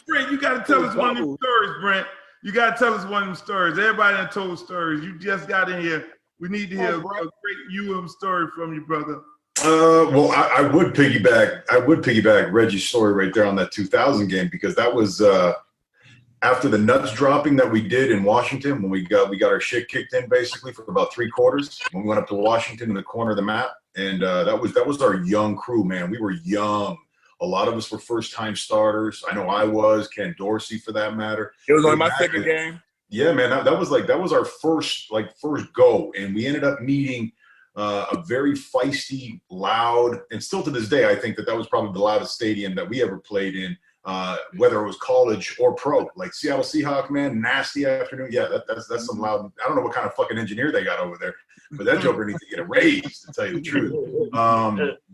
Brent, you got to tell us one of them stories, Brent. You got to tell us one of them stories. Everybody done told stories. You just got in here. We need to hear a great story from you, brother. Well, I would piggyback Reggie's story right there on that 2000 game, because that was after the nuts dropping that we did in Washington, when we got our shit kicked in basically for about 3 quarters. When we went up to Washington in the corner of the map, and that was our young crew, man. We were young. A lot of us were first-time starters. I know I was. Ken Dorsey, for that matter. It was only my second game. Yeah, man. That was our first go, and we ended up meeting a very feisty, loud, and still to this day, I think that was probably the loudest stadium that we ever played in, whether it was college or pro. Like Seattle Seahawks, man, nasty afternoon. Yeah, that's some loud. I don't know what kind of fucking engineer they got over there, but that joker needs to get a raise, to tell you the truth.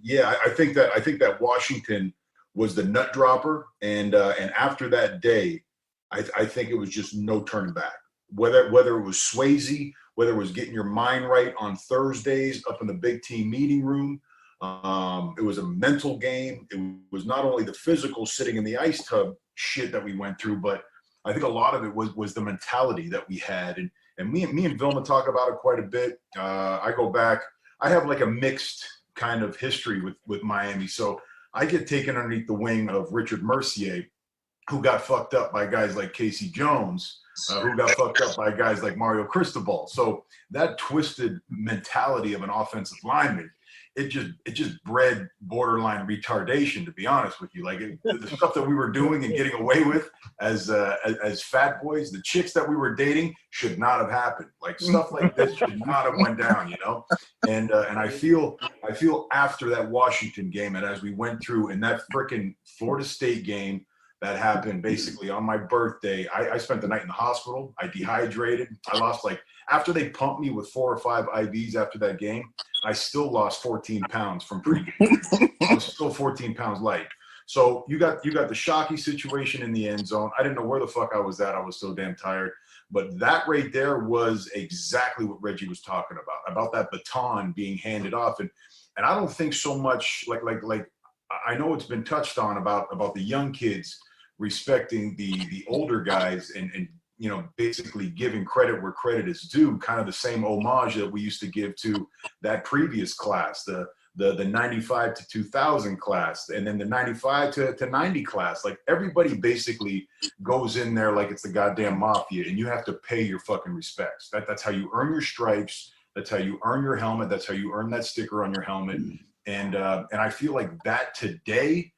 Yeah, I think that Washington was the nut dropper, and after that day, I think it was just no turning back. Whether it was Swayze, whether it was getting your mind right on Thursdays up in the big team meeting room, it was a mental game. It was not only the physical sitting in the ice tub shit that we went through, but I think a lot of it was the mentality that we had. And me and Vilma talk about it quite a bit. I go back. I have like a mixed kind of history with Miami. So I get taken underneath the wing of Richard Mercier, who got fucked up by guys like Casey Jones, who got fucked up by guys like Mario Cristobal. So that twisted mentality of an offensive lineman, it just bred borderline retardation, to be honest with you. Like the stuff that we were doing and getting away with as fat boys, the chicks that we were dating should not have happened. Like stuff like this should not have went down, you know? And I feel after that Washington game, and as we went through in that frickin' Florida State game, that happened basically on my birthday. I spent the night in the hospital. I dehydrated. I lost after they pumped me with 4 or 5 IVs after that game, I still lost 14 pounds from pregame. I was still 14 pounds light. So you got the Shockey situation in the end zone. I didn't know where the fuck I was at. I was so damn tired. But that right there was exactly what Reggie was talking about that baton being handed off. And I don't think so much like I know it's been touched on about the young kids respecting the older guys and basically giving credit where credit is due, kind of the same homage that we used to give to that previous class, the 95 to 2000 class, and then the 95 to 90 class. Like everybody basically goes in there like it's the goddamn mafia, and you have to pay your fucking respects. That's how you earn your stripes. That's how you earn your helmet. That's how you earn that sticker on your helmet. And I feel like that today,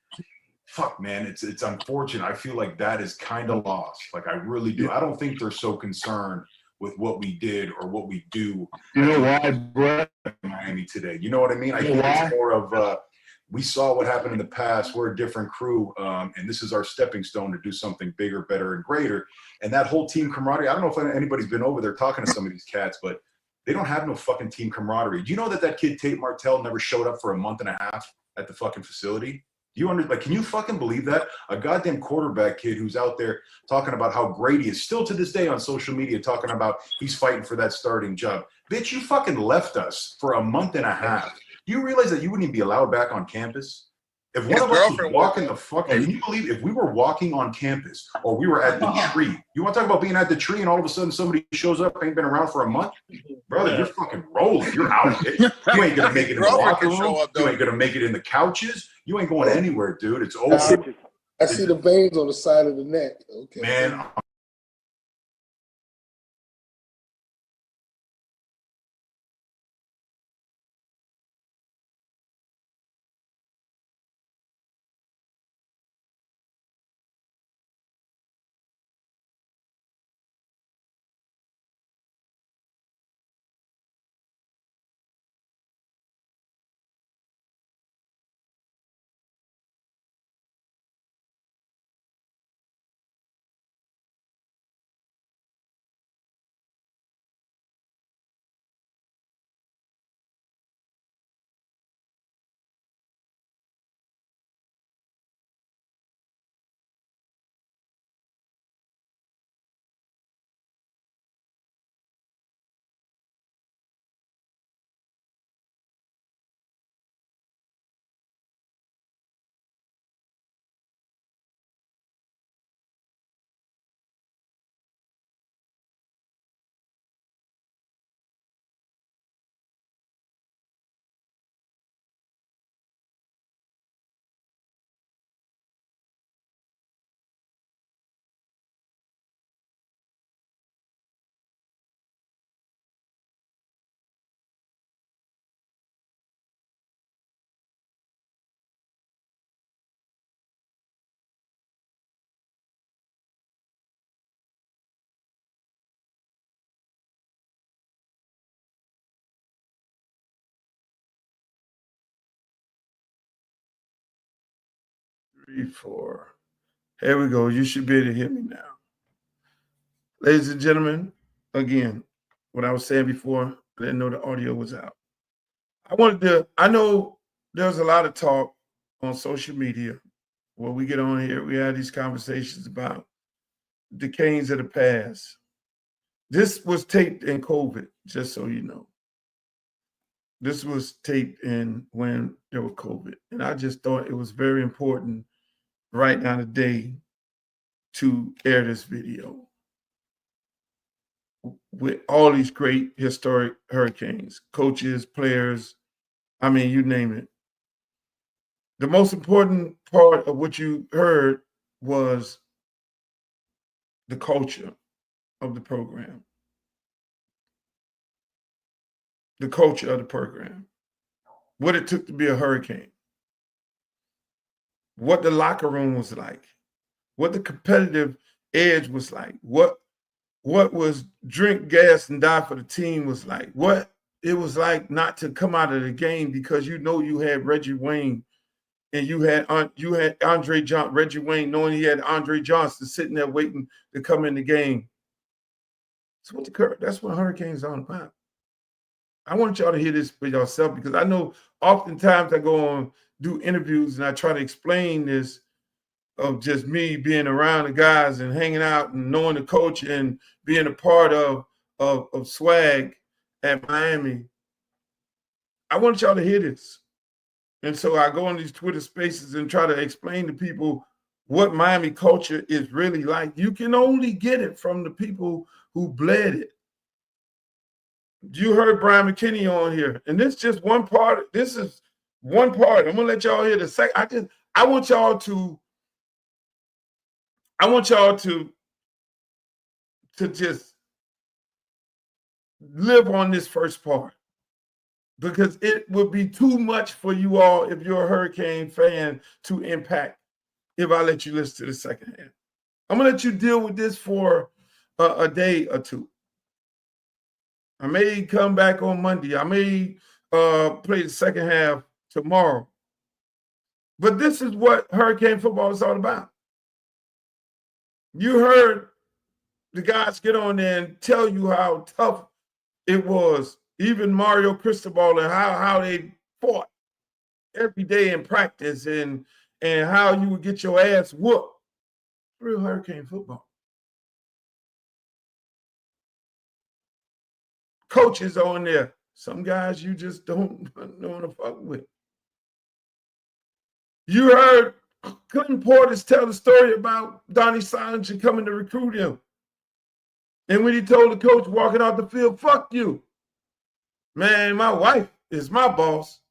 fuck, man, it's unfortunate. I feel like that is kind of lost. Like I really do. I don't think they're so concerned with what we did or what we do. You know why, Brett? Miami today. You know what I mean? I think it's more of we saw what happened in the past. We're a different crew, and this is our stepping stone to do something bigger, better, and greater. And that whole team camaraderie. I don't know if anybody's been over there talking to some of these cats, but they don't have no fucking team camaraderie. Do you know that kid Tate Martell never showed up for a month and a half at the fucking facility? Can you fucking believe that? A goddamn quarterback kid who's out there talking about how great he is, still to this day on social media, talking about he's fighting for that starting job. Bitch, you fucking left us for a month and a half. Do you realize that you wouldn't even be allowed back on campus? If one of us was walking the fuck, can you believe if we were walking on campus or we were at the tree? You want to talk about being at the tree and all of a sudden somebody shows up, ain't been around for a month? Brother, you're fucking rolling. You're out of it. You ain't gonna make it in the locker room. You ain't gonna make it in the couches. You ain't going anywhere, dude. It's over. I see the veins on the side of the neck. Okay. Man, 3, 4. Here we go. You should be able to hear me now. Ladies and gentlemen, again, what I was saying before, I didn't know the audio was out. I know there's a lot of talk on social media where we get on here, we have these conversations about the Canes of the past. This was taped in COVID, just so you know. This was taped in when there was COVID. And I just thought it was very important right now today to air this video with all these great historic Hurricanes, coaches, players, I mean, you name it. The most important part of what you heard was the culture of the program. The culture of the program. What it took to be a Hurricane. What the locker room was like. What the competitive edge was like. What was drink gas and die for the team was like. What it was like not to come out of the game because you know you had Reggie Wayne and you had Andre Johnson, Reggie Wayne, knowing he had Andre Johnson sitting there waiting to come in the game. That's what Hurricanes are all about. I want y'all to hear this for yourself because I know oftentimes I go on, do interviews, and I try to explain this of just me being around the guys and hanging out and knowing the coach and being a part of swag at Miami. I want y'all to hear this. And so I go on these Twitter spaces and try to explain to people what Miami culture is really like. You can only get it from the people who bled it. You heard Brian McKinney on here, and this is just one part. This is one part. I'm gonna let y'all hear the second. I want y'all to just live on this first part because it would be too much for you all if you're a Hurricane fan to impact if I let you listen to the second half. I'm gonna let you deal with this for a day or two. I may come back on Monday. I may play the second half tomorrow. But this is what Hurricane football is all about. You heard the guys get on there and tell you how tough it was, even Mario Cristobal, and how they fought every day in practice and how you would get your ass whooped. Real Hurricane football. Coaches on there. Some guys you just don't want to fuck with. You heard Clinton Portis tell the story about Donnie Salinger coming to recruit him. And when he told the coach walking out the field, fuck you. Man, my wife is my boss.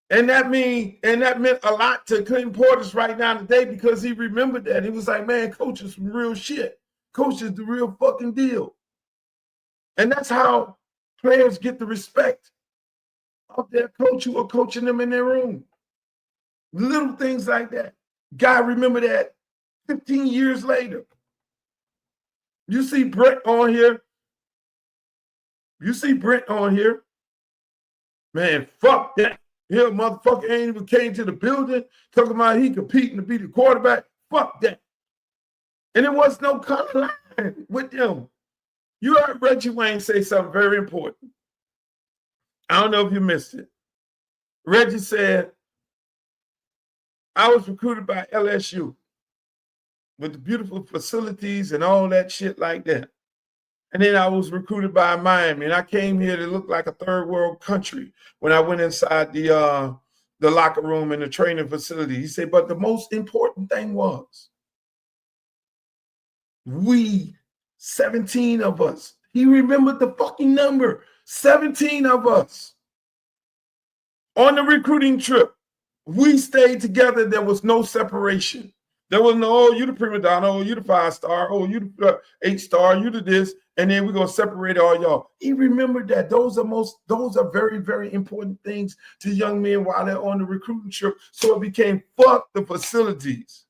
And that meant a lot to Clinton Portis right now today because he remembered that. He was like, man, coach is some real shit. Coach is the real fucking deal. And that's how players get the respect of their coach who are coaching them in their room. Little things like that. Guy, remember that 15 years later. You see Brent on here. Man, fuck that. Here, motherfucker ain't even came to the building talking about he competing to be the quarterback. Fuck that. And there was no color line with them. You heard Reggie Wayne say something very important. I don't know if you missed it. Reggie said, I was recruited by LSU with the beautiful facilities and all that shit like that. And then I was recruited by Miami, and I came here to look like a third world country when I went inside the locker room and the training facility. He said, but the most important thing was we, 17 of us, he remembered the fucking number, 17 of us on the recruiting trip. We stayed together. There was no separation. There was no, oh, you the prima donna, oh, you the 5-star, oh, you the 8-star, you the this, and then we're gonna separate all y'all. He remembered that. Those are very, very important things to young men while they're on the recruiting trip. So it became fuck the facilities.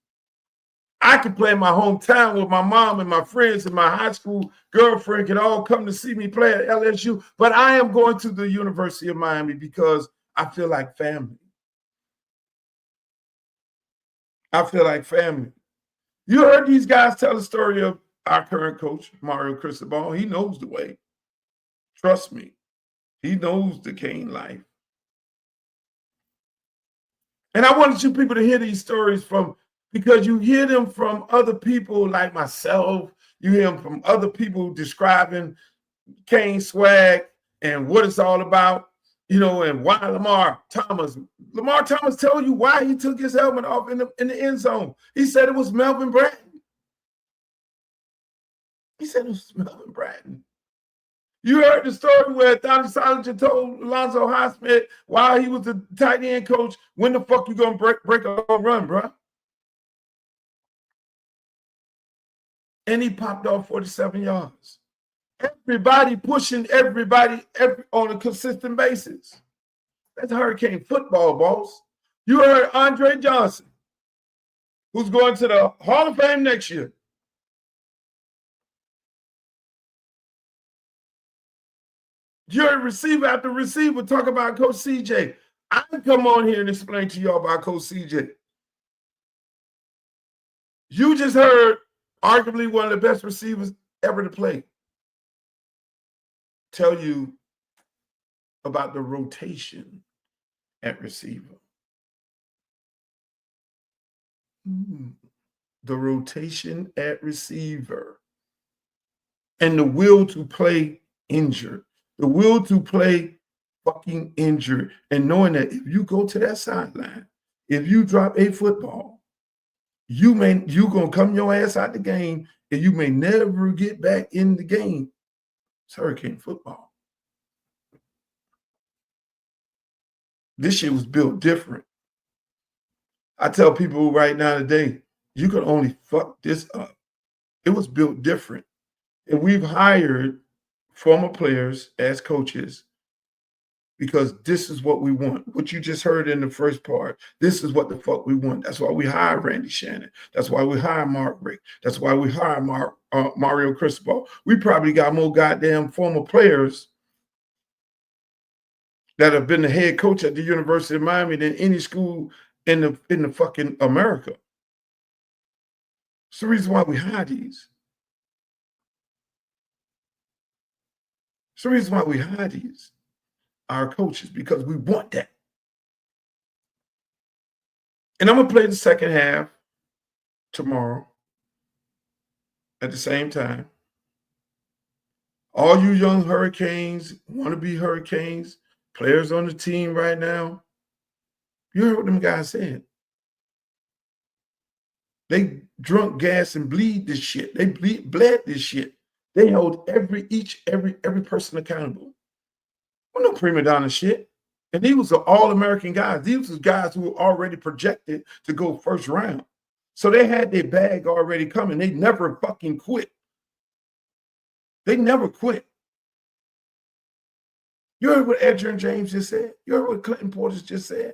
I could play in my hometown with my mom and my friends and my high school girlfriend can all come to see me play at LSU, but I am going to the University of Miami because I feel like family. I feel like family. You heard these guys tell the story of our current coach, Mario Cristobal. He knows the way. Trust me. He knows the Cane life. And I wanted you people to hear these stories because you hear them from other people like myself. You hear them from other people describing Cane swag and what it's all about, and why Lamar Thomas told you why he took his helmet off in the end zone. He said it was Melvin Bratton. He said it was Melvin Bratton. You heard the story where Donnie Solinger told Alonzo Highsmith while he was the tight end coach, when the fuck you gonna break a home run, bro? And he popped off 47 yards. Everybody pushing everybody on a consistent basis. That's Hurricane football, boss. You heard Andre Johnson, who's going to the Hall of Fame next year. You heard receiver after receiver talk about Coach CJ. I can come on here and explain to y'all about Coach CJ. You just heard arguably one of the best receivers ever to play tell you about the rotation at receiver. The rotation at receiver. And the will to play injured. The will to play fucking injured. And knowing that if you go to that sideline, if you drop a football, you gonna come your ass out the game and you may never get back in the game. It's Hurricane football. This shit was built different. I tell people right now today, you can only fuck this up. It was built different. And we've hired former players as coaches because this is what we want. What you just heard in the first part, this is what the fuck we want. That's why we hired Randy Shannon. That's why we hired Mark Rick. That's why we hired Mario Cristobal. We probably got more goddamn former players that have been the head coach at the University of Miami than any school in the fucking America. It's the reason why we hire these. It's the reason why we hire these, our coaches, because we want that. And I'm going to play the second half tomorrow at the same time. All you young Hurricanes, want to be Hurricanes, players on the team right now, you heard what them guys said. They drunk gas and bleed this shit. They bled this shit. They hold every person accountable. Well, no prima donna shit. And these was all-American guys. These was guys who were already projected to go first round. So they had their bag already coming. They never fucking quit. They never quit. You heard what Edgerrin James just said? You heard what Clinton Portis just said?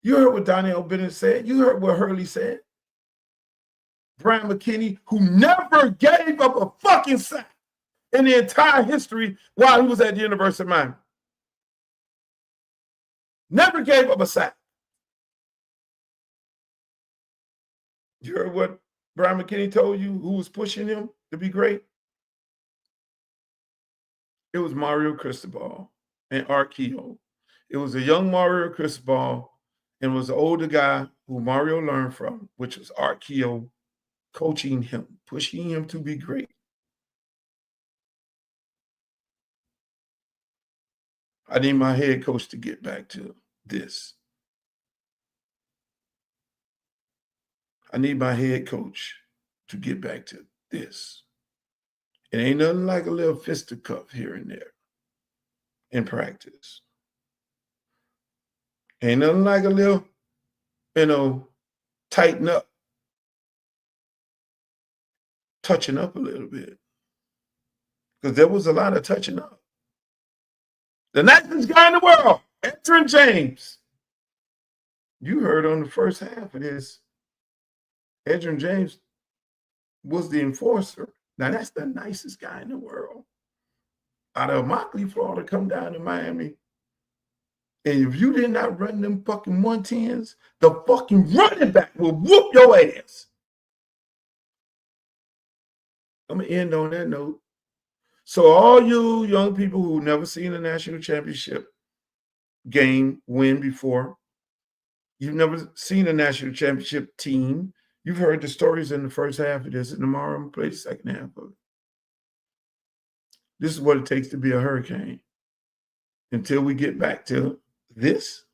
You heard what Donnell Bennett said? You heard what Hurley said? Brian McKinney, who never gave up a fucking sack in the entire history while he was at the University of Miami. Never gave up a sack. You heard what Brian McKinney told you, who was pushing him to be great? It was Mario Cristobal and Art Kehoe. It was a young Mario Cristobal and was the older guy who Mario learned from, which was Art Kehoe, coaching him, pushing him to be great. I need my head coach to get back to this. I need my head coach to get back to this. It ain't nothing like a little fisticuff here and there in practice. Ain't nothing like a little, tighten up, touching up a little bit. Because there was a lot of touching up. The nicest guy in the world, Edgerrin James. You heard on the first half of this, Edgerrin James was the enforcer. Now, that's the nicest guy in the world. Out of Immokalee, Florida, come down to Miami And if you did not run them fucking 110s, the fucking running back will whoop your ass. I'm going to end on that note. So all you young people who never seen a national championship game win before, you've never seen a national championship team, you've heard the stories in the first half of this, and tomorrow I'm going to play the second half of it. This is what it takes to be a Hurricane. Until we get back to this,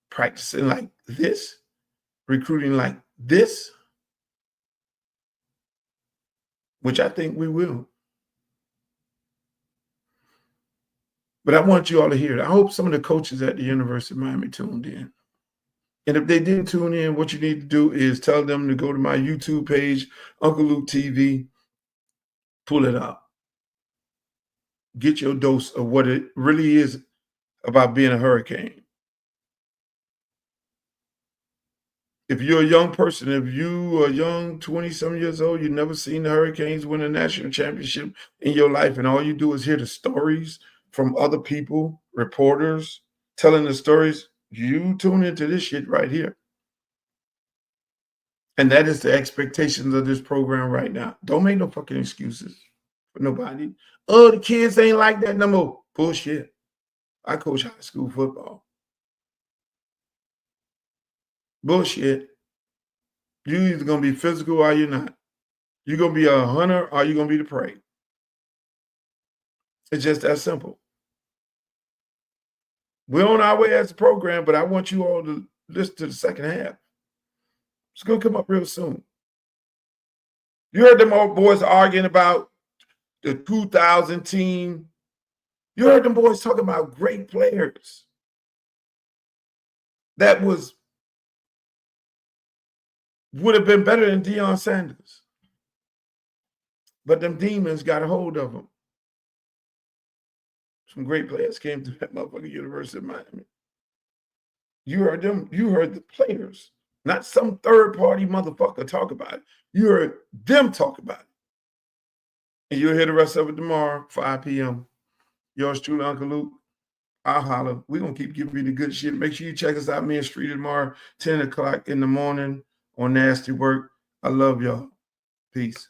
practicing like this, recruiting like this, which I think we will. But I want you all to hear it. I hope some of the coaches at the University of Miami tuned in. And if they didn't tune in, what you need to do is tell them to go to my YouTube page, Uncle Luke TV, pull it up. Get your dose of what it really is about being a Hurricane. If you're a young person, if you are young, 20-some years old, you've never seen the Hurricanes win a national championship in your life, and all you do is hear the stories from other people, reporters, telling the stories, you tune into this shit right here. And that is the expectations of this program right now. Don't make no fucking excuses for nobody. Oh, the kids ain't like that no more. Bullshit. I coach high school football. Bullshit. You either going to be physical or you're not. You're going to be a hunter or you're going to be the prey. It's just that simple. We're on our way as a program, but I want you all to listen to the second half. It's going to come up real soon. You heard them old boys arguing about the 2000 team. You heard them boys talking about great players. That would have been better than Deion Sanders. But them demons got a hold of them. Some great players came to that motherfucking University of Miami. You heard them. You heard the players, not some third-party motherfucker talk about it. You heard them talk about it. And you'll hear the rest of it tomorrow, 5 p.m. Yours truly, Uncle Luke. I'll holler. We're going to keep giving you the good shit. Make sure you check us out, Main Street tomorrow, 10 o'clock in the morning on Nasty Work. I love y'all. Peace.